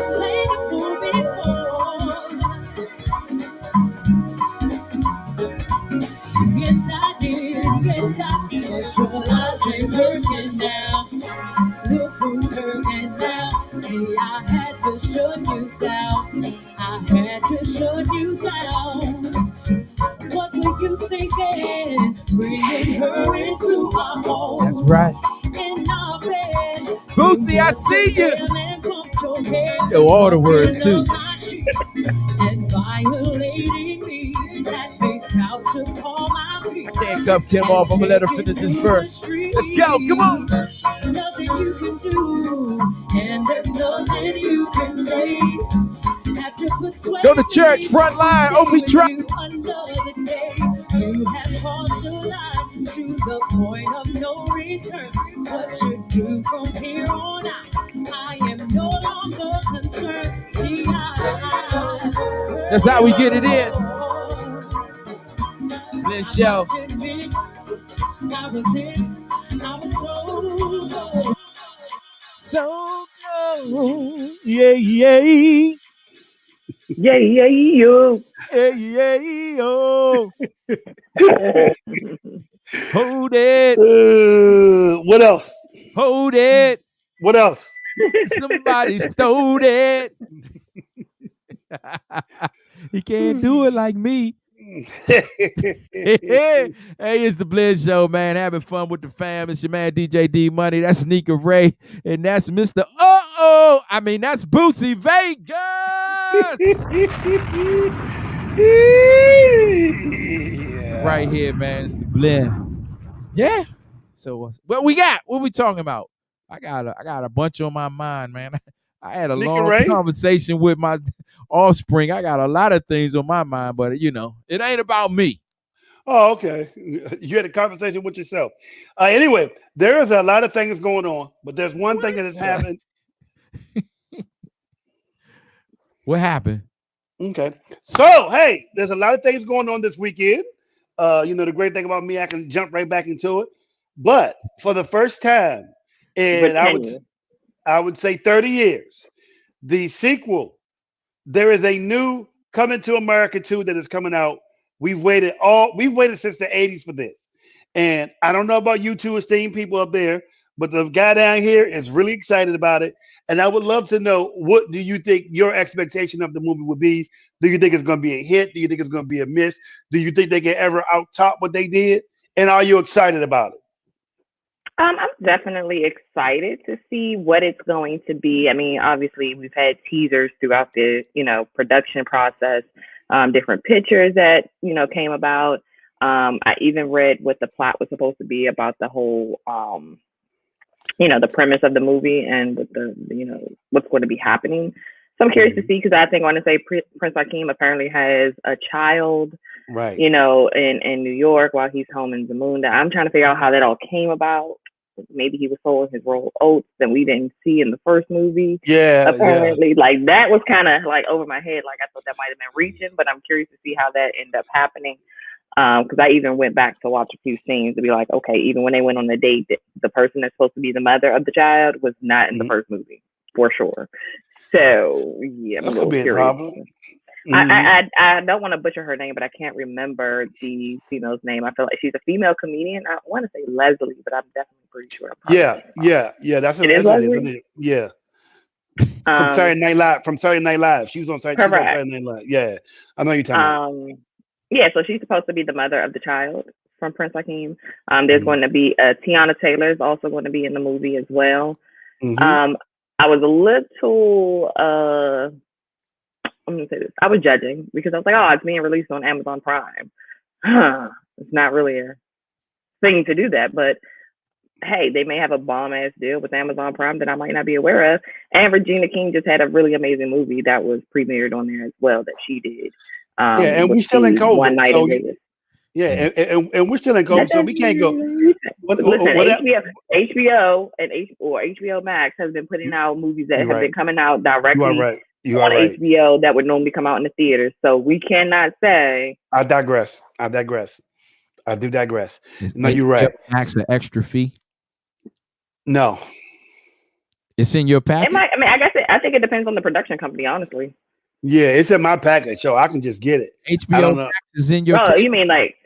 Yes, I did. Yes, I did. But your lies ain't working now. Look who's hurting now. See, I had to shut you down. I had to shut you down. What were you thinking? Bringing her into my home. That's right. In our bed. Bootsy, I see you. And pumped your head. Yo, all the words too. And violating me. That big out to call my feet. I can't cut Kim off. I'm gonna let her finish this verse. Street Let's go. Come on. Nothing you can do, and there's nothing you can say. Go to church, front line, OP Truck. You have crossed the line to the point of no return. What you do from here on out, I am no longer concerned. See, that's how we get it in. Blend Show. So close. Yeah, yeah. Yeah, yeah, yo. Yeah, yeah, yo. Hold it. What else? Hold it. What else? Somebody stole it. He can't do it like me. Hey, it's the Blend Show, man. Having fun with the fam. It's your man DJ D Money. That's Nika Ray, and that's Mr. That's Bootsy Vegas. Yeah. Right here, man. It's the Blend. Yeah. So what we got? What we talking about? I got a bunch on my mind, man. I had a Nika long Ray? conversation with my offspring. I got a lot of things on my mind, but it ain't about me. Oh, okay. You had a conversation with yourself. Anyway, there is a lot of things going on, but there's one thing that has happened. What happened? Okay. So, hey, there's a lot of things going on this weekend. The great thing about me, I can jump right back into it. But for the first time in I would say 30 years, the sequel, there is a new Coming to America 2 that is coming out. We've waited since the 80s for this. And I don't know about you two esteemed people up there, but the guy down here is really excited about it. And I would love to know, what do you think your expectation of the movie would be? Do you think it's going to be a hit? Do you think it's going to be a miss? Do you think they can ever out-top what they did? And are you excited about it? I'm definitely excited to see what it's going to be. I mean, obviously, we've had teasers throughout the, production process, different pictures that, came about. I even read what the plot was supposed to be about the whole, the premise of the movie and what what's going to be happening. So I'm curious to see, because I think I want to say Prince Hakeem apparently has a child, right? In New York while he's home in Zamunda. I'm trying to figure out how that all came about. Maybe he was sold his rolled oats that we didn't see in the first movie. Yeah, apparently, like that was kind of like over my head. Like I thought that might have been reaching, but I'm curious to see how that ended up happening. Because I even went back to watch a few scenes to be like, okay, even when they went on the date, the person that's supposed to be the mother of the child was not in the first movie for sure. So yeah, I'm a little curious. Problem. I don't want to butcher her name, but I can't remember the female's name. I feel like she's a female comedian. I want to say Leslie, but I'm definitely pretty sure. Yeah. That's it, isn't it? Yeah. From Saturday Night Live. She was on Saturday Night Live. Yeah, I know you're talking about. Yeah, so she's supposed to be the mother of the child from Prince Hakeem. There's going to be Tiana Taylor is also going to be in the movie as well. I was a little. I'm gonna say this. I was judging because I was like, oh, it's being released on Amazon Prime. It's not really a thing to do that, but hey, they may have a bomb ass deal with Amazon Prime that I might not be aware of. And Regina King just had a really amazing movie that was premiered on there as well that she did. And we're still in COVID. One night in Vegas. Yeah, and we're still in COVID, so we can't go. HBO and HBO Max has been putting out movies that have been coming out directly on HBO that would normally come out in the theaters. So we cannot say. I digress. I do digress. No, you're right. Max an extra fee? No. It's in your package? I think it depends on the production company, honestly. Yeah, it's in my package, so I can just get it. HBO Max is in your package? You mean like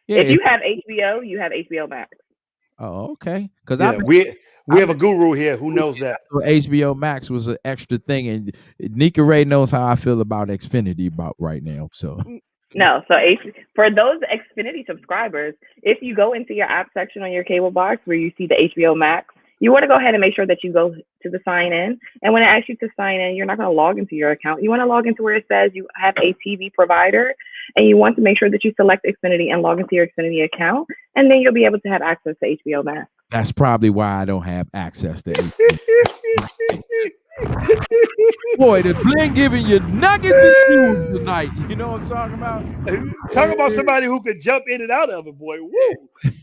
if you have HBO, you have HBO Max. Oh, okay. Because we have a guru here who knows that. HBO Max was an extra thing, and Nika Ray knows how I feel about Xfinity right now. So no, so for those Xfinity subscribers, if you go into your app section on your cable box where you see the HBO Max, you want to go ahead and make sure that you go to the sign in. And when it asks you to sign in, you're not going to log into your account. You want to log into where it says you have a TV provider, and you want to make sure that you select Xfinity and log into your Xfinity account, and then you'll be able to have access to HBO Max. That's probably why I don't have access to HBO. Boy, the Blend giving you nuggets and news tonight. You know what I'm talking about? Talk about somebody who could jump in and out of it, boy. Woo!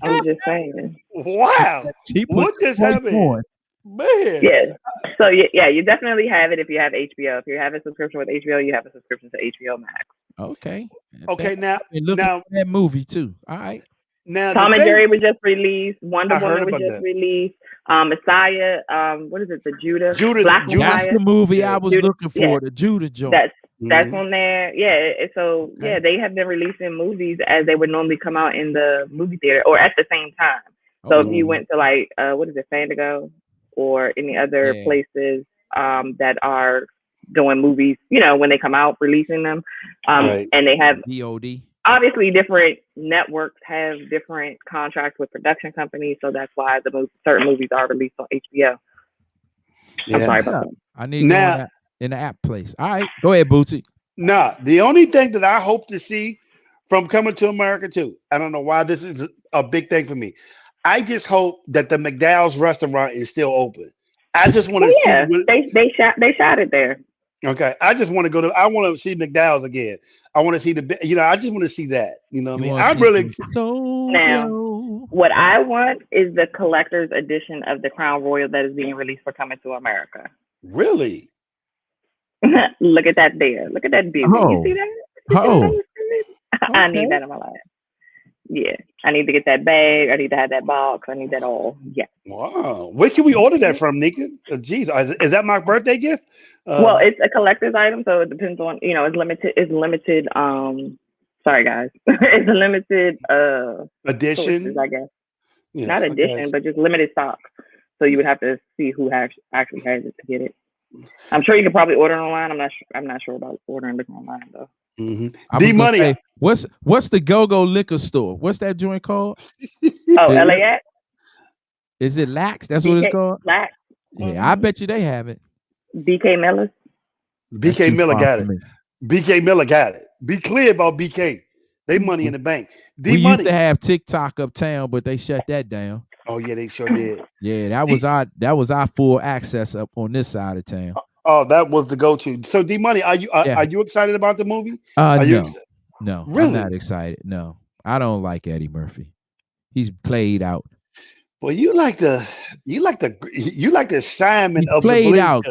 I'm just saying. Wow. What just happened? Man. Yeah. So yeah, you definitely have it if you have HBO. If you have a subscription with HBO, you have a subscription to HBO Max. Okay. Okay, now that movie too. All right. Now Tom and Jerry was just released. Wonder Woman was just that. Released. Messiah. What is it? The Judah. Black That's the movie I was looking for. Yeah. The Judah joint. That's on there. Yeah. So yeah, they have been releasing movies as they would normally come out in the movie theater or at the same time. So if you went to like what is it, Fandango or any other places that are doing movies, you know, when they come out, releasing them, and they have VOD. Obviously, different networks have different contracts with production companies, so that's why certain movies are released on HBO. Yeah. I'm sorry about that. I need to go in the app place. All right, go ahead, Bootsy. Nah, the only thing that I hope to see from Coming to America too, I don't know why this is a big thing for me. I just hope that the McDowell's restaurant is still open. I just want to see. They shot it there. Okay, I just want to go to. I want to see McDowell's again. I want to see I just want to see that. You know what I mean? I'm really. Now, what I want is the collector's edition of the Crown Royal that is being released for Coming to America. Really? Look at that there. Look at that baby. You see that? I need that in my life. Yeah, I need to get that bag. I need to have that box. I need that all. Yeah. Wow. Where can we order that from, Nika? Geez, is that my birthday gift? Well, it's a collector's item, so it depends on, you know, it's limited. Sorry guys, it's a limited edition, sources, I guess. Yes, not edition, but just limited stock. So you would have to see who actually has it to get it. I'm sure you could probably order it online. I'm not sure about ordering it online though. Mm-hmm. D-Money. What's the Go-Go liquor store? What's that joint called? Oh, LAX. Is it Lax? That's what it's called. Lax. Yeah, I bet you they have it. BK Miller's. BK Miller got it. BK Miller got it. Be clear about BK. They money in the bank. We used to have TikTok uptown, but they shut that down. Oh yeah, they sure did. Yeah, that was our full access up on this side of town. Oh, that was the go-to. So D-Money, are you excited about the movie? No, really? I'm not excited. No, I don't like Eddie Murphy. He's played out. Well, you like the Simon of played the out.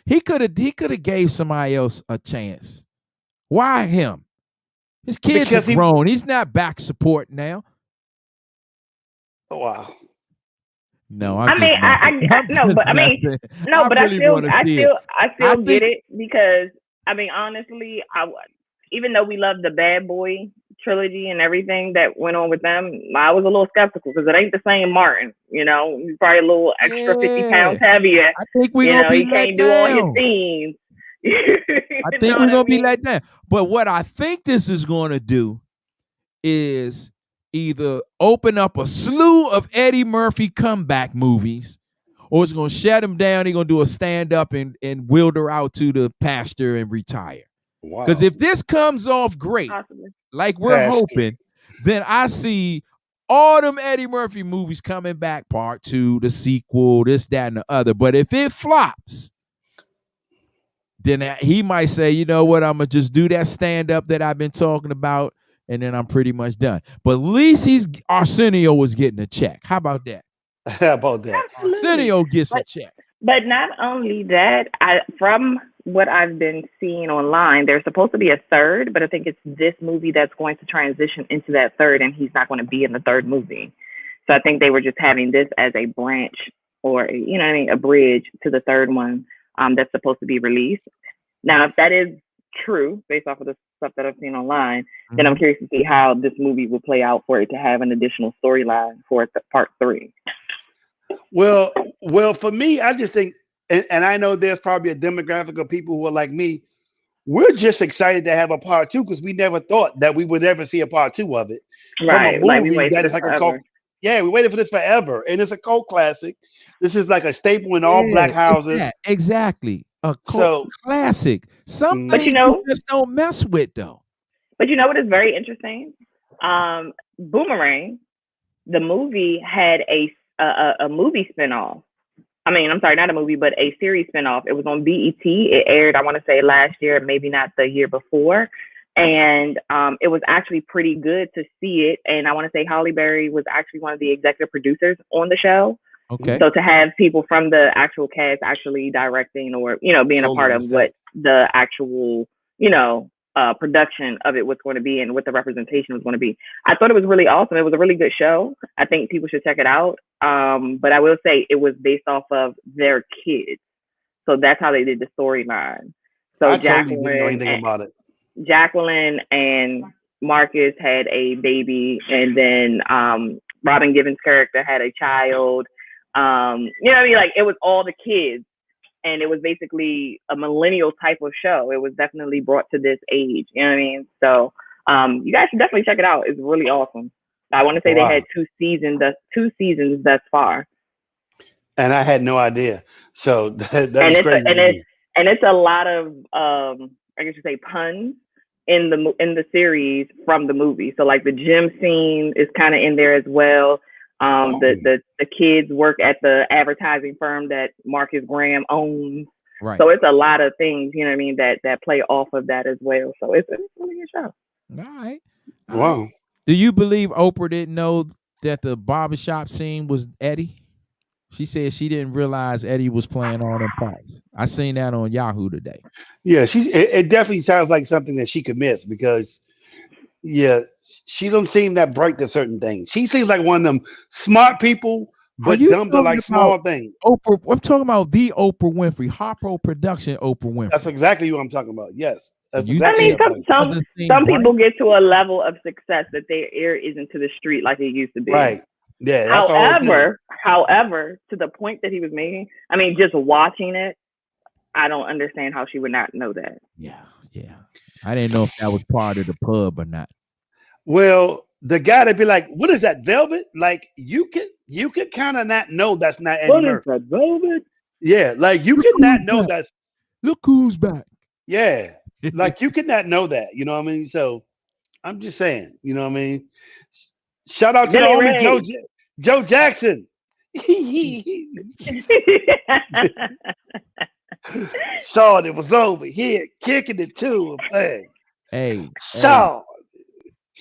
He could have gave somebody else a chance. Why him? His kids are grown. He's not back support now. Oh, wow. No, I still get it because I mean honestly, even though we love the Bad Boy trilogy and everything that went on with them, I was a little skeptical because it ain't the same Martin. You know, he's probably a little extra 50 pounds heavier. I think we gonna be he can't do all his scenes. I think we're gonna be let down. But what I think this is gonna do is either open up a slew of Eddie Murphy comeback movies, or it's gonna shut him down. He's gonna do a stand-up and wilder out to the pasture and retire. Wow. Because if this comes off great, like we're hoping, then I see all them Eddie Murphy movies coming back, part 2, the sequel, this, that, and the other. But if it flops, then he might say, you know what, I'm gonna just do that stand-up that I've been talking about, and then I'm pretty much done. But at least Arsenio was getting a check. How about that? How about that? Arsenio gets a check. But not only that, from what I've been seeing online, there's supposed to be a third, but I think it's this movie that's going to transition into that third, and he's not going to be in the third movie. So I think they were just having this as a branch or, you know what I mean, a bridge to the third one that's supposed to be released. Now, if that is true, based off of the stuff that I've seen online, then I'm curious to see how this movie will play out for it to have an additional storyline for part 3. Well, for me, I just think, and I know there's probably a demographic of people who are like me. We're just excited to have a part 2 because we never thought that we would ever see a part 2 of it. Right, from a movie that is like a cult. Yeah, we waited for this forever, and it's a cult classic. This is like a staple in all black houses. Exactly. A cult So, classic. Some mm, But things you just don't mess with, though. but you know what is very interesting? Boomerang, the movie had a movie spinoff. I mean, I'm sorry, not a movie, but a series spinoff. It was on BET. It aired, I want to say, last year, maybe not the year before. And it was actually pretty good to see it. And I want to say Holly Berry was actually one of the executive producers on the show. Okay. So to have people from the actual cast actually directing or, being a part of what the actual, production of it was going to be and what the representation was going to be. I thought it was really awesome. It was a really good show. I think people should check it out. But I will say it was based off of their kids. So that's how they did the storyline. So I totally didn't know anything about it. Jacqueline and Marcus had a baby, and then Robin Givens' character had a child. You know what I mean? Like, it was all the kids. And it was basically a millennial type of show. It was definitely brought to this age. You know what I mean? So you guys should definitely check it out. It's really awesome. I want to say they had two seasons thus far. And I had no idea. So that's crazy. And it's a lot of I guess you say puns in the series from the movie. So like the gym scene is kind of in there as well. The kids work at the advertising firm that Marcus Graham owns. Right. So it's a lot of things, you know what I mean, that play off of that as well. So it's a really good show. All right. Wow. Do you believe Oprah didn't know that the barbershop scene was Eddie? She said she didn't realize Eddie was playing all them parts. I seen that on Yahoo today. Yeah, it definitely sounds like something that she could miss because, yeah, she don't seem that bright to certain things. She seems like one of them smart people, but dumb to like small things. Oprah, I'm talking about the Oprah Winfrey, Harpo Production Oprah Winfrey. That's exactly what I'm talking about. Yes. That's some people get to a level of success that their ear isn't to the street like it used to be. Right. Yeah. However, to the point that he was making, I mean, just watching it, I don't understand how she would not know that. Yeah. I didn't know if that was part of the pub or not. Well, the guy to be like, "What is that, velvet?" Like you could kind of not know that's not Eddie Murphy. What is that, velvet? Yeah, like you could not know that's. Look who's back. Yeah, like you could not know that. You know what I mean? So I'm just saying. You know what I mean? Shout out to the homie Joe Jackson. Saw it was over here kicking it too. Hey, Saw.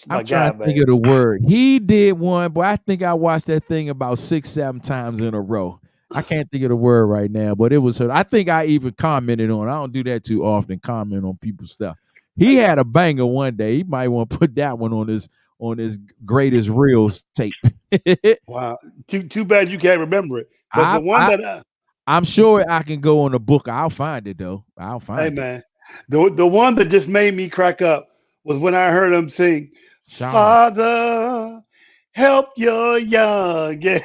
I'm trying to think of the word. He did one, but I think I watched that thing about 6-7 times in a row. I can't think of the word right now, but it was her. I think I even commented on it. I don't do that too often, comment on people's stuff. He had a banger one day. He might want to put that one on his greatest reels tape. Wow. Too bad you can't remember it. But the one that I'm sure I can go on the book. I'll find it though. I'll find it. Hey man. The one that just made me crack up was when I heard him sing, Father, help your young. When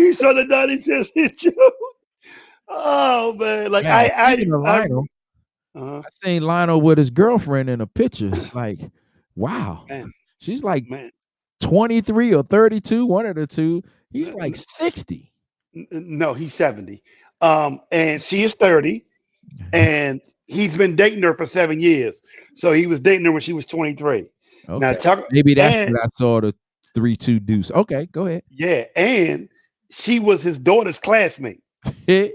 he saw the done, he says, oh man, like I seen Lionel with his girlfriend in a picture. Like, wow, man. She's like 23 or 32, one of the two. He's like 60. No, he's 70. And she is 30, and he's been dating her for 7 years. So he was dating her when she was 23. Okay. Now, maybe that's when I saw the 3-2 deuce. Okay, go ahead. Yeah, and she was his daughter's classmate. Hey,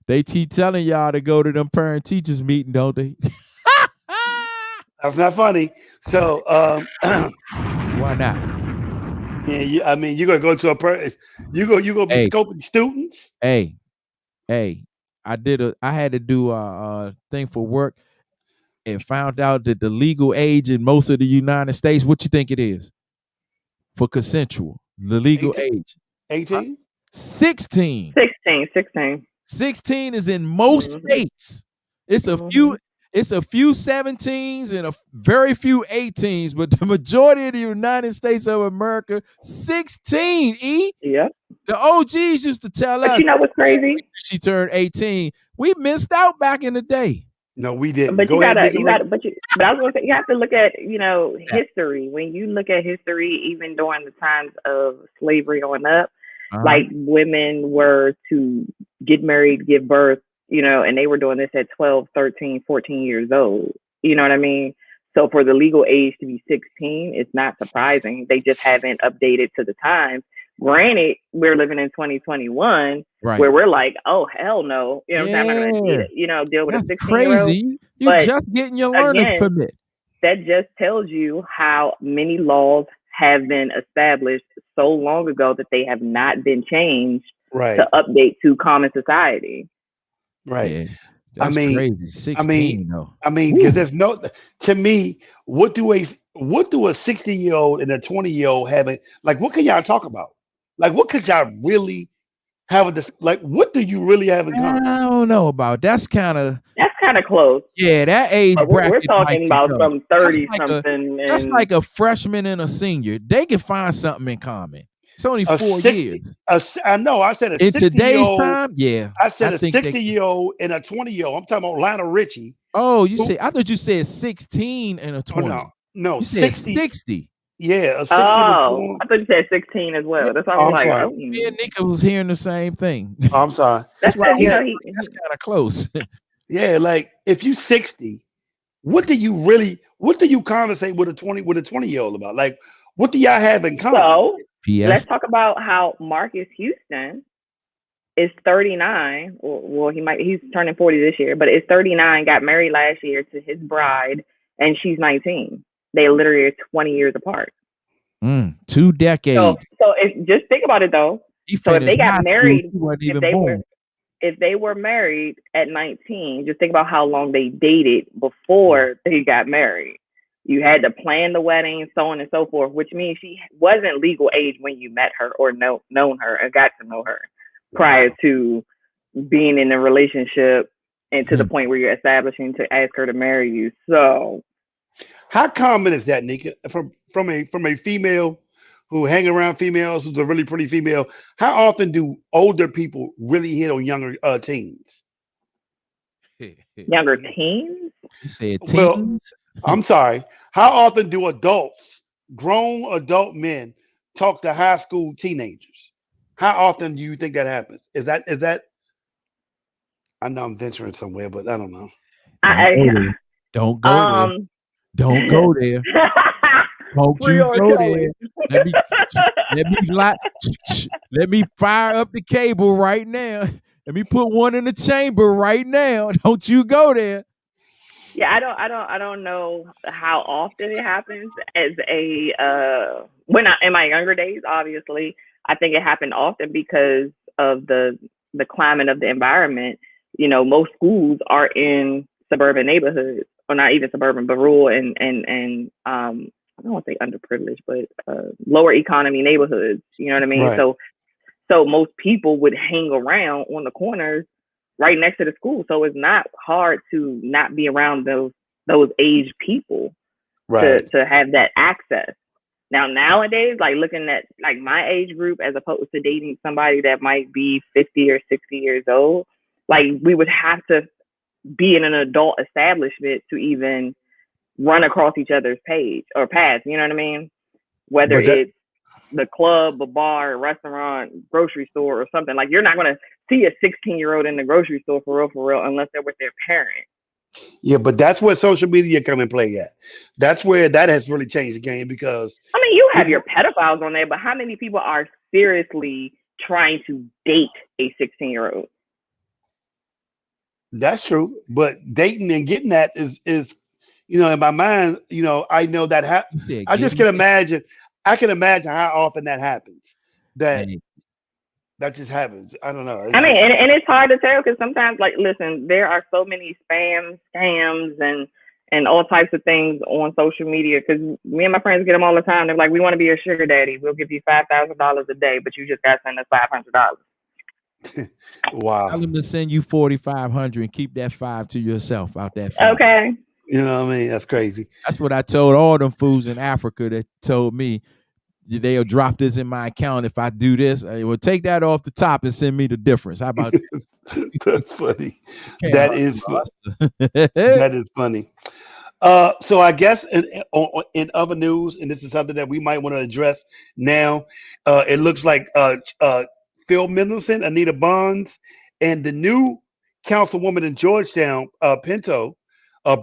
they keep telling y'all to go to them parent-teachers meeting, don't they? That's not funny. So why not? Yeah, I mean, you're gonna go to you're gonna be scoping students. Hey, I had to do a thing for work and found out that the legal age in most of the United States, what you think it is for consensual? The legal 18? age. 18? 16. 16 is in most states. It's a few 17s and a very few 18s, but the majority of the United States of America, 16. Yep. The OGs used to tell us. But you know what's crazy? She turned 18. We missed out back in the day. No, we didn't. But Go ahead, nigga. but I was gonna say you have to look at, history. When you look at history, even during the times of slavery on up, like women were to get married, give birth, and they were doing this at 12, 13, 14 years old. You know what I mean? So for the legal age to be 16, it's not surprising. They just haven't updated to the times. Granted, we're living in 2021, where we're like, oh hell no, what I'm saying? I'm not gonna deal with a 16-year-old. Crazy. You're just getting your learning permit. That just tells you how many laws have been established so long ago that they have not been changed to update to common society. Right. Yeah, that's crazy. 16, though. Because there's to me, what do a 60-year-old and a 20-year-old have? Like, what can y'all talk about? Like, what could y'all really have what do you really have in common? I don't know about. That's kind of close. Yeah, that age bracket. We're talking about some 30-something. That's like a freshman and a senior. They can find something in common. It's only 4 years. I know. I said in today's time. Yeah, I said a 60-year-old and a 20-year-old. I'm talking about Lionel Richie. Oh, I thought you said 16 and a 20. No, you said 60. Yeah, I thought you said 16 as well. That's why I was like, sorry. Me and Nika was hearing the same thing. I'm sorry. That's why that's kind of close. Yeah, like if you 60, what do you conversate with a 20-year-old about? Like, what do y'all have in common? So let's talk about how Marcus Houston is 39. Well, he's turning 40 this year, but is 39, got married last year to his bride, and she's 19. They literally are 20 years apart. 2 decades. So just think about it though. So if they got married, if they were married at 19, just think about how long they dated before they got married. You had to plan the wedding, so on and so forth, which means she wasn't legal age when you met her or known her and got to know her prior to being in a relationship and to the point where you're establishing to ask her to marry you. So how common is that, Nika? From a female who hang around females, who's a really pretty female, how often do older people really hit on younger teens? Younger teens? You said teens? Well, I'm sorry. How often do grown adult men talk to high school teenagers? How often do you think that happens? Is that? I know I'm venturing somewhere, but I don't know. Don't go there. Don't go there. Don't you go there. Let me fire up the cable right now. Let me put one in the chamber right now. Don't you go there. Yeah, I don't know how often it happens. As in my younger days, obviously, I think it happened often because of the climate of the environment. Most schools are in suburban neighborhoods, or not even suburban, but rural and I don't want to say underprivileged, but lower economy neighborhoods. You know what I mean? Right. So most people would hang around on the corners right next to the school. So it's not hard to not be around those age people to have that access. Now, nowadays, like looking at like my age group as opposed to dating somebody that might be 50 or 60 years old, like we would have to be in an adult establishment to even run across each other's page or paths. You know what I mean? Whether it's the club, a bar, a restaurant, grocery store, or something. Like you're not going to see a 16-year-old in the grocery store for real, unless they're with their parent. Yeah, but that's where social media come and play at. That's where that has really changed the game because you have your pedophiles on there, but how many people are seriously trying to date a 16-year-old? That's true, but dating and getting that is in my mind, I know that I just can imagine. I can imagine how often that happens. That just happens. I don't know. And it's hard to tell because sometimes, like, listen, there are so many scams, and all types of things on social media. Because me and my friends get them all the time. They're like, "We want to be your sugar daddy. We'll give you $5,000 a day, but you just got to send us $500." Wow. Tell them to send you $4,500 and keep that $5 to yourself out that. Okay. You know what I mean? That's crazy. That's what I told all them fools in Africa that told me, they'll drop this in my account if I do this. Well, take that off the top and send me the difference. How about That's funny. Can't That hustle is a hustler. that is funny. So I guess in other news, and this is something that we might want to address now. It looks like Phil Mickelson, Anita Bonds, and the new councilwoman in Georgetown,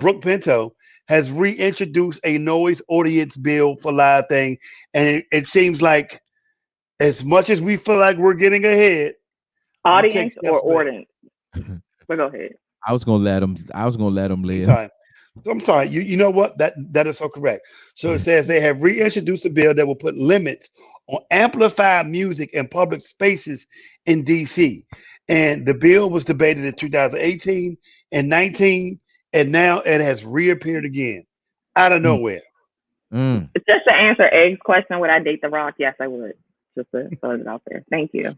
Brooke Pinto, has reintroduced a noise ordinance bill for live thing, and it seems like as much as we feel like we're getting ahead, Audience or ordinance? But go ahead. I was gonna let him live. I'm sorry. You know what? That is so correct. So it says they have reintroduced a bill that will put limits on amplified music in public spaces in DC. And the bill was debated in 2018 and 19, and now it has reappeared again out of nowhere. Just to answer Egg's question, would I date The Rock? Yes, I would. Just to throw it out there. Thank you.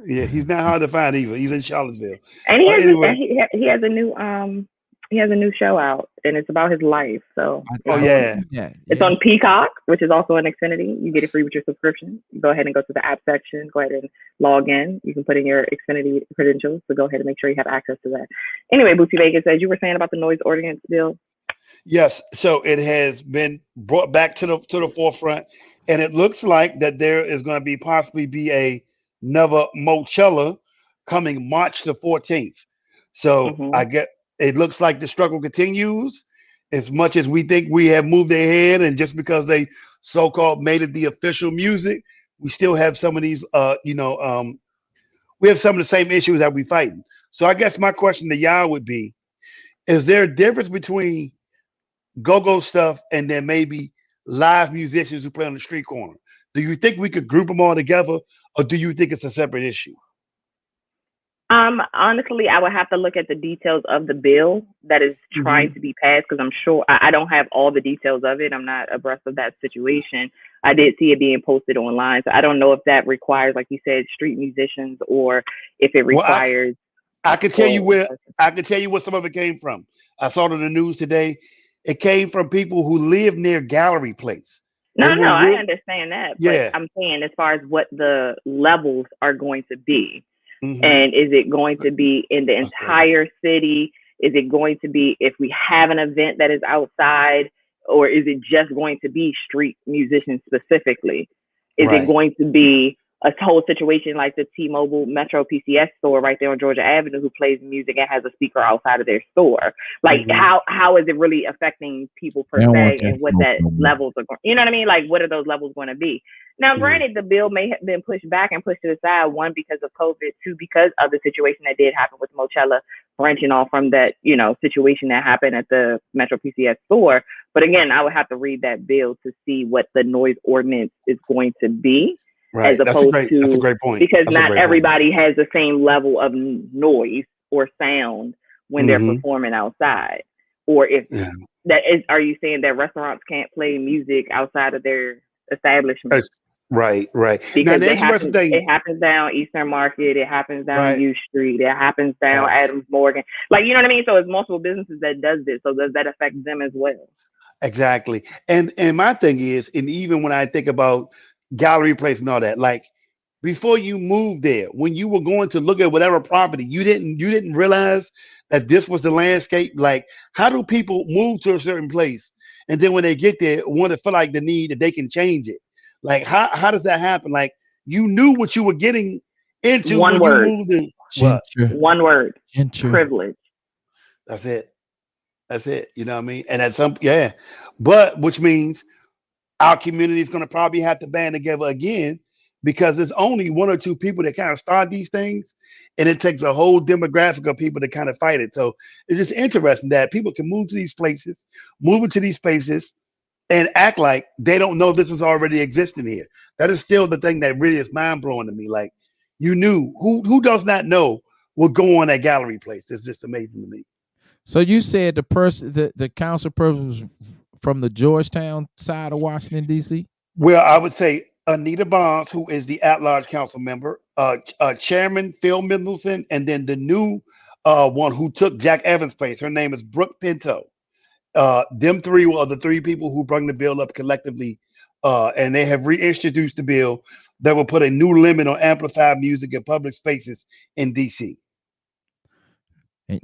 Yeah, he's not hard to find either. He's in Charlottesville. And he has anyway. he has a new show out, and it's about his life. So it's on Peacock, which is also on Xfinity. You get it free with your subscription. You go ahead and go to the app section. Go ahead and log in. You can put in your Xfinity credentials. So go ahead and make sure you have access to that. Anyway, Bootsy Vegas, as you were saying about the noise ordinance bill. Yes, so it has been brought back to the forefront, and it looks like that there is going to possibly be another Mochella coming March the 14th. So it looks like the struggle continues. As much as we think we have moved ahead, and just because they so-called made it the official music, we still have some of these, we have some of the same issues that we fighting. So I guess my question to y'all would be, is there a difference between go-go stuff and then maybe live musicians who play on the street corner? Do you think we could group them all together, or do you think it's a separate issue? Honestly, I would have to look at the details of the bill that is trying to be passed, because I'm sure I don't have all the details of it. I'm not abreast of that situation. I did see it being posted online, so I don't know if that requires, like you said, street musicians, or if it requires. I can tell you where some of it came from. I saw it in the news today. It came from people who live near Gallery Place. I understand that. But I'm saying as far as what the levels are going to be. And is it going to be in the entire city? Is it going to be if we have an event that is outside, or is it just going to be street musicians specifically? Is it going to be a whole situation like the T-Mobile Metro PCS store right there on Georgia Avenue, who plays music and has a speaker outside of their store? Like how is it really affecting people per se, and what that levels are going? You know what I mean? Like, what are those levels going to be? Now, granted, the bill may have been pushed back and pushed to the side, one, because of COVID, two, because of the situation that did happen with Mochella, branching off from that, situation that happened at the Metro PCS store. But again, I would have to read that bill to see what the noise ordinance is going to be. Right. As opposed to, that's a great point. Because not everybody has the same level of noise or sound when they're performing outside. Or if are you saying that restaurants can't play music outside of their establishment? Right. Because it happens down Eastern Market, it happens down U Street, it happens down Adams Morgan. Like, you know what I mean? So it's multiple businesses that does this. So does that affect them as well? Exactly. And my thing is, and even when I think about Gallery Place and all that, like, before you moved there, when you were going to look at whatever property, you didn't realize that this was the landscape. Like, how do people move to a certain place, and then when they get there, want to feel like the need that they can change it? Like, how does that happen? Like, you knew what you were getting into. One word. You moved in. One word. Privilege. That's it. You know what I mean? And at but which means our community is going to probably have to band together again, because there's only one or two people that kind of start these things, and it takes a whole demographic of people to kind of fight it. So it's just interesting that people can move into these spaces, and act like they don't know this is already existing here. That is still the thing that really is mind-blowing to me. Like, you knew, who does not know what go on at Gallery Place? It's just amazing to me. So you said the council person was from the Georgetown side of Washington, D.C.? Well, I would say Anita Bonds, who is the at-large council member, Chairman Phil Mickelson, and then the new one who took Jack Evans' place. Her name is Brooke Pinto. Them three were the three people who brought the bill up collectively and they have reintroduced the bill that will put a new limit on amplified music in public spaces in DC.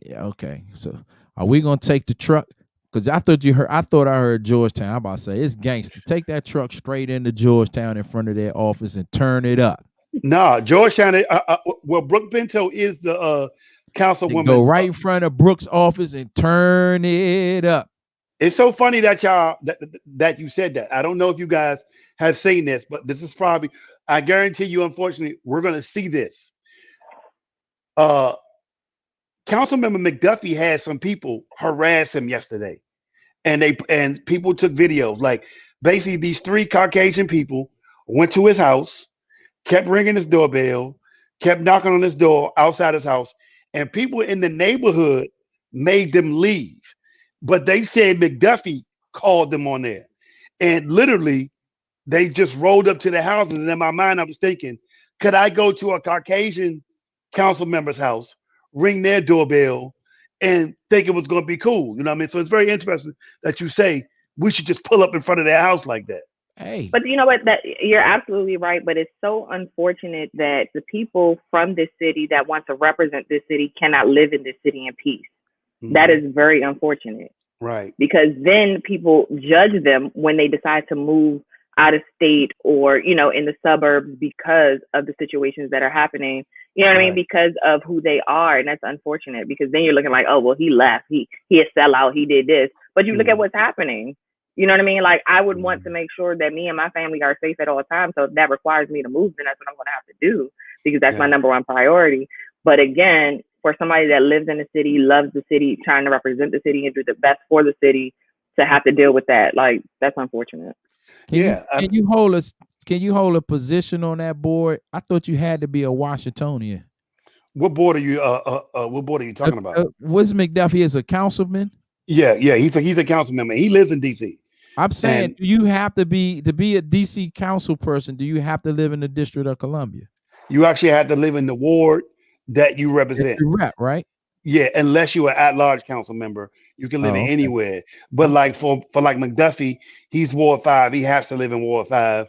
Okay, so are we gonna take the truck? Because I thought I heard Georgetown. I'm about to say it's gangster. Take that truck straight into Georgetown in front of their office and turn it up. Nah, Georgetown. Well, Brooke Bento is the councilwoman. Go right in front of Brooks' office and turn it up. It's so funny that y'all that you said that. I don't know if you guys have seen this, but this is probably. I guarantee you, unfortunately, we're going to see this. Councilmember McDuffie had some people harass him yesterday, and people took videos. Like basically, these 3 Caucasian people went to his house, kept ringing his doorbell, kept knocking on his door outside his house, and people in the neighborhood made them leave. But they said McDuffie called them on there, and literally. They just rolled up to the houses, and in my mind, I was thinking, could I go to a Caucasian council member's house, ring their doorbell, and think it was going to be cool? You know what I mean? So it's very interesting that you say we should just pull up in front of their house like that. Hey, but you know what? That you're absolutely right. But it's so unfortunate that the people from this city that want to represent this city cannot live in this city in peace. Mm-hmm. That is very unfortunate. Right. Because then people judge them when they decide to move out of state or, in the suburbs because of the situations that are happening, you know what I mean? Because of who they are. And that's unfortunate because then you're looking like, oh, well, he left. He a sellout. He did this. But you look at what's happening. You know what I mean? Like I would want to make sure that me and my family are safe at all times. So if that requires me to move, then that's what I'm going to have to do because that's my number one priority. But again, for somebody that lives in the city, loves the city, trying to represent the city and do the best for the city to have to deal with that, like that's unfortunate. Can you hold a position on that board? I thought you had to be a Washingtonian. What board are you talking about? Was McDuffie as a councilman? Yeah, he's a council member. He lives in DC. I'm saying, do you have to be a DC council person? Do you have to live in the District of Columbia? You actually have to live in the ward that you represent. You rep, right? Yeah, unless you're an at-large council member, you can live in anywhere. But like for like McDuffie, he's Ward 5. He has to live in Ward 5.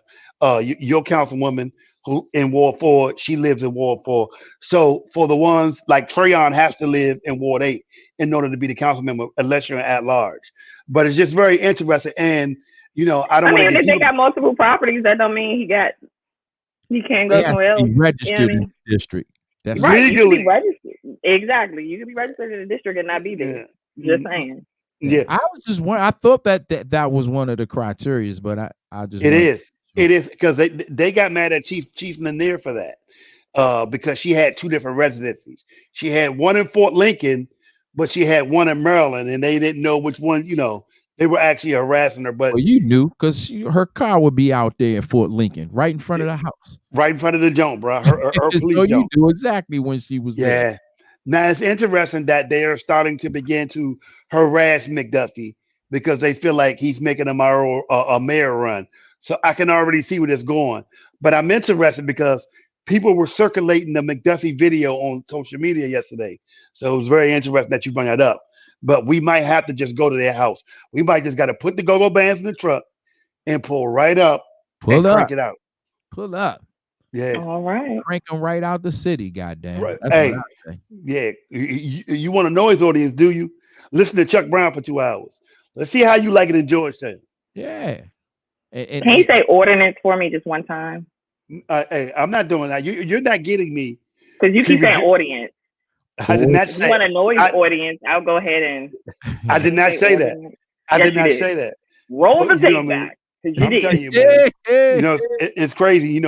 Your councilwoman who in Ward 4, she lives in Ward 4. So for the ones like Trayon has to live in Ward 8 in order to be the council member, unless you're an at-large. But it's just very interesting. And I don't want to. If they got multiple properties, that don't mean he can't go somewhere else. Registered in the district. That's right. Legally. You exactly. You can be registered in the district and not be there. Just saying. Yeah. I was just wondering. I thought that was one of the criteria, but I just. It is because they got mad at Chief Lanier for that because she had 2 different residencies. She had one in Fort Lincoln, but she had one in Maryland, and they didn't know which one. They were actually harassing her. But you knew because her car would be out there in Fort Lincoln, right in front of the house, right in front of the jump, bro. Her police so you knew exactly when she was there. Yeah. Now it's interesting that they are starting to begin to harass McDuffie because they feel like he's making a mayor run. So I can already see where it's going. But I'm interested because people were circulating the McDuffie video on social media yesterday. So it was very interesting that you bring that up. But we might have to just go to their house. We might just got to put the go-go bands in the truck and pull right up and crank it out. Pull up. Yeah. All right. Crank them right out the city, goddamn. Right. Hey, yeah. You want a noise audience, do you? Listen to Chuck Brown for 2 hours. Let's see how you like it in Georgetown. Yeah. Can you say ordinance for me just one time? Hey, I'm not doing that. You're not getting me. Because you keep saying audience. I did not say. If you want a noise audience, I'll go ahead and. I did not say that. I did not say that. Roll the tape back. I'm telling you, man. It's crazy.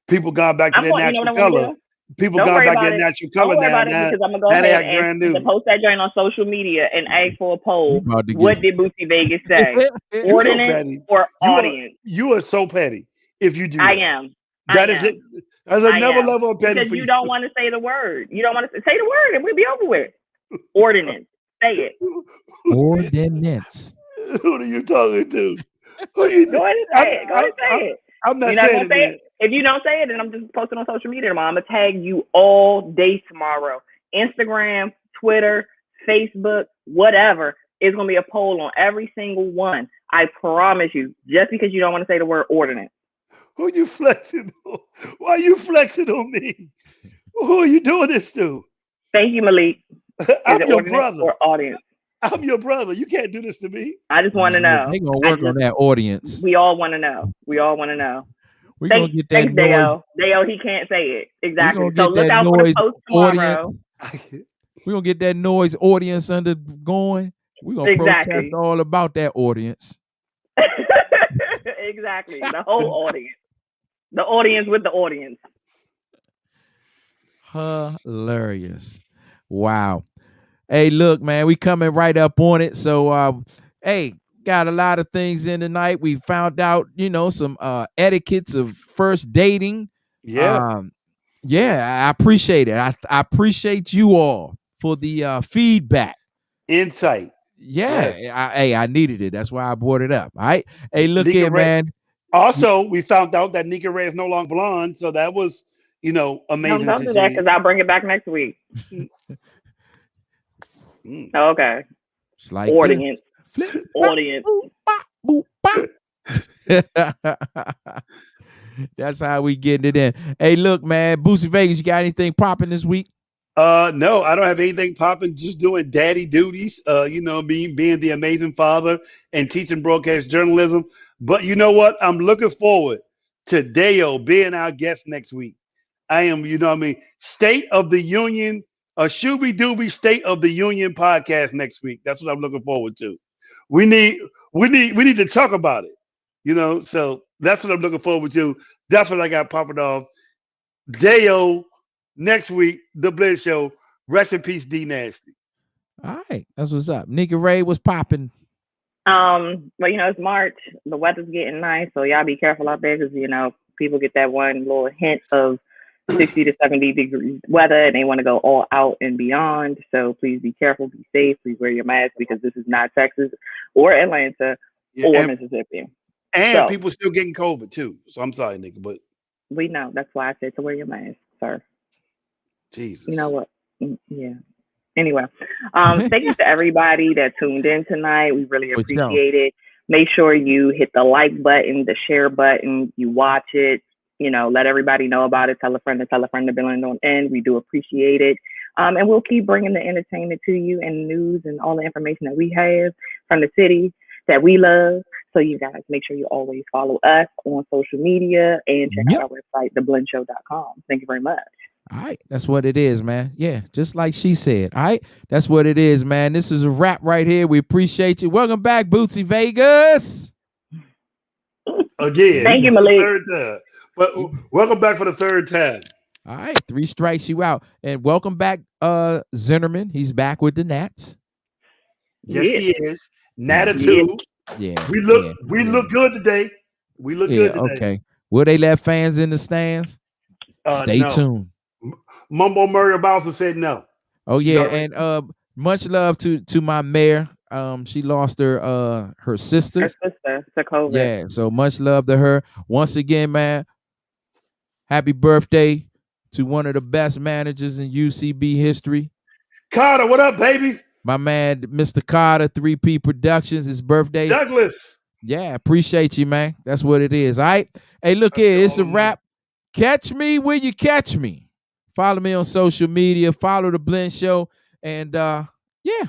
People gone back to their natural color. People gone back to their natural color now. Because I'm gonna go ahead and post that joint on social media and ask for a poll. What did Bootsy Vegas say? Ordinance or audience? You are so petty. If you do, I am. That is it. That's another level of petty. Because you don't want to say the word. You don't want to say the word, and we'll be over with. Ordinance. Say it. Ordinance. Who are you talking to? Go ahead and say it. Go ahead and say it. I'm not saying it. If you don't say it, then I'm just posting on social media tomorrow. I'm gonna tag you all day tomorrow. Instagram, Twitter, Facebook, whatever. It's gonna be a poll on every single one. I promise you, just because you don't want to say the word ordinance. Who you flexing on? Why are you flexing on me? Who are you doing this to? Thank you, Malik. I'm your brother. Or audience? I'm your brother. You can't do this to me. I just want to know. They're going to work on that audience. We all want to know. We all want to know. We're going to get that thanks, noise. Dale, he can't say it. Exactly. So look out for the post tomorrow. We're going to get that noise audience going. We're going to protest all about that audience. Exactly. The whole audience. The audience with the audience. Hilarious. Wow. Hey, look, man, we coming right up on it. So, hey, got a lot of things in tonight. We found out, some etiquettes of first dating. Yeah. I appreciate it. I appreciate you all for the feedback. Insight. Yeah. Yes. I needed it. That's why I brought it up. All right. Hey, look here, man. Also, we found out that Nika Ray is no longer blonde. So that was, amazing. Don't do that because I'll bring it back next week. Okay. It's like audience. Flip, audience. Boop, That's how we getting it in. Hey, look, man, Bootsy Vegas, you got anything popping this week? No, I don't have anything popping. Just doing daddy duties. Being the amazing father and teaching broadcast journalism. But you know what? I'm looking forward to Deo being our guest next week. I am, State of the Union, a Shooby Dooby State of the Union podcast next week. That's what I'm looking forward to. We need to talk about it. So that's what I'm looking forward to. That's what I got popping off. Deo next week, The Blend Show. Rest in peace, D Nasty. All right, that's what's up. Nika Ray was popping. But it's March. The weather's getting nice, so y'all be careful out there because people get that one little hint of 60 to 70 degrees weather, and they want to go all out and beyond. So please be careful, be safe, please wear your mask because this is not Texas or Atlanta or Mississippi. And people still getting COVID too. So I'm sorry, Nika, but we know. That's why I said to wear your mask, sir. Jesus. You know what? Yeah. Anyway, thank you to everybody that tuned in tonight. We really appreciate it. Make sure you hit the like button, the share button, you watch it, let everybody know about it. Tell a friend to Blend on in. We do appreciate it. And we'll keep bringing the entertainment to you and news and all the information that we have from the city that we love. So you guys make sure you always follow us on social media and check out our website, DaBlendShow.com. Thank you very much. All right. That's what it is, man. Yeah. Just like she said. All right. That's what it is, man. This is a wrap right here. We appreciate you. Welcome back, Bootsy Vegas. Again. Thank you, Malik. Third time. But welcome back for the third time. All right. 3 strikes you out. And welcome back, Zinnerman. He's back with the Nats. Yes, he is. Nata too. Yeah. We look good today. We look good today. Okay. Will they let fans in the stands? Stay tuned. Mumbo Murray Bowser said no. Oh yeah, and much love to my mayor. She lost her sister. Her sister to COVID. Yeah, so much love to her. Once again, man, happy birthday to one of the best managers in UCB history. Carter, what up, baby? My man, Mr. Carter, 3P Productions, his birthday. Douglas. Yeah, appreciate you, man. That's what it is. All right. Hey, look here, it's a wrap. Catch me where you catch me. Follow me on social media. Follow The Blend Show. And,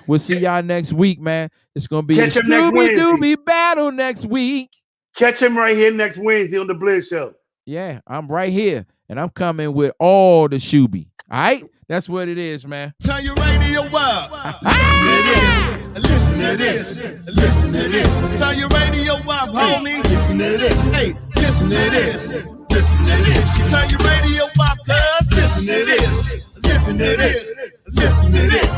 we'll see y'all next week, man. It's going to be a Scooby-Dooby battle next week. Catch him right here next Wednesday on The Blend Show. Yeah, I'm right here. And I'm coming with all the Shooby. All right? That's what it is, man. Turn your radio up. Listen to this. Listen to this. Turn your radio up, homie. Listen to this. Hey, listen to this. Listen to this. You turn your radio up, cuz. Listen to this. Listen to this. Listen to this.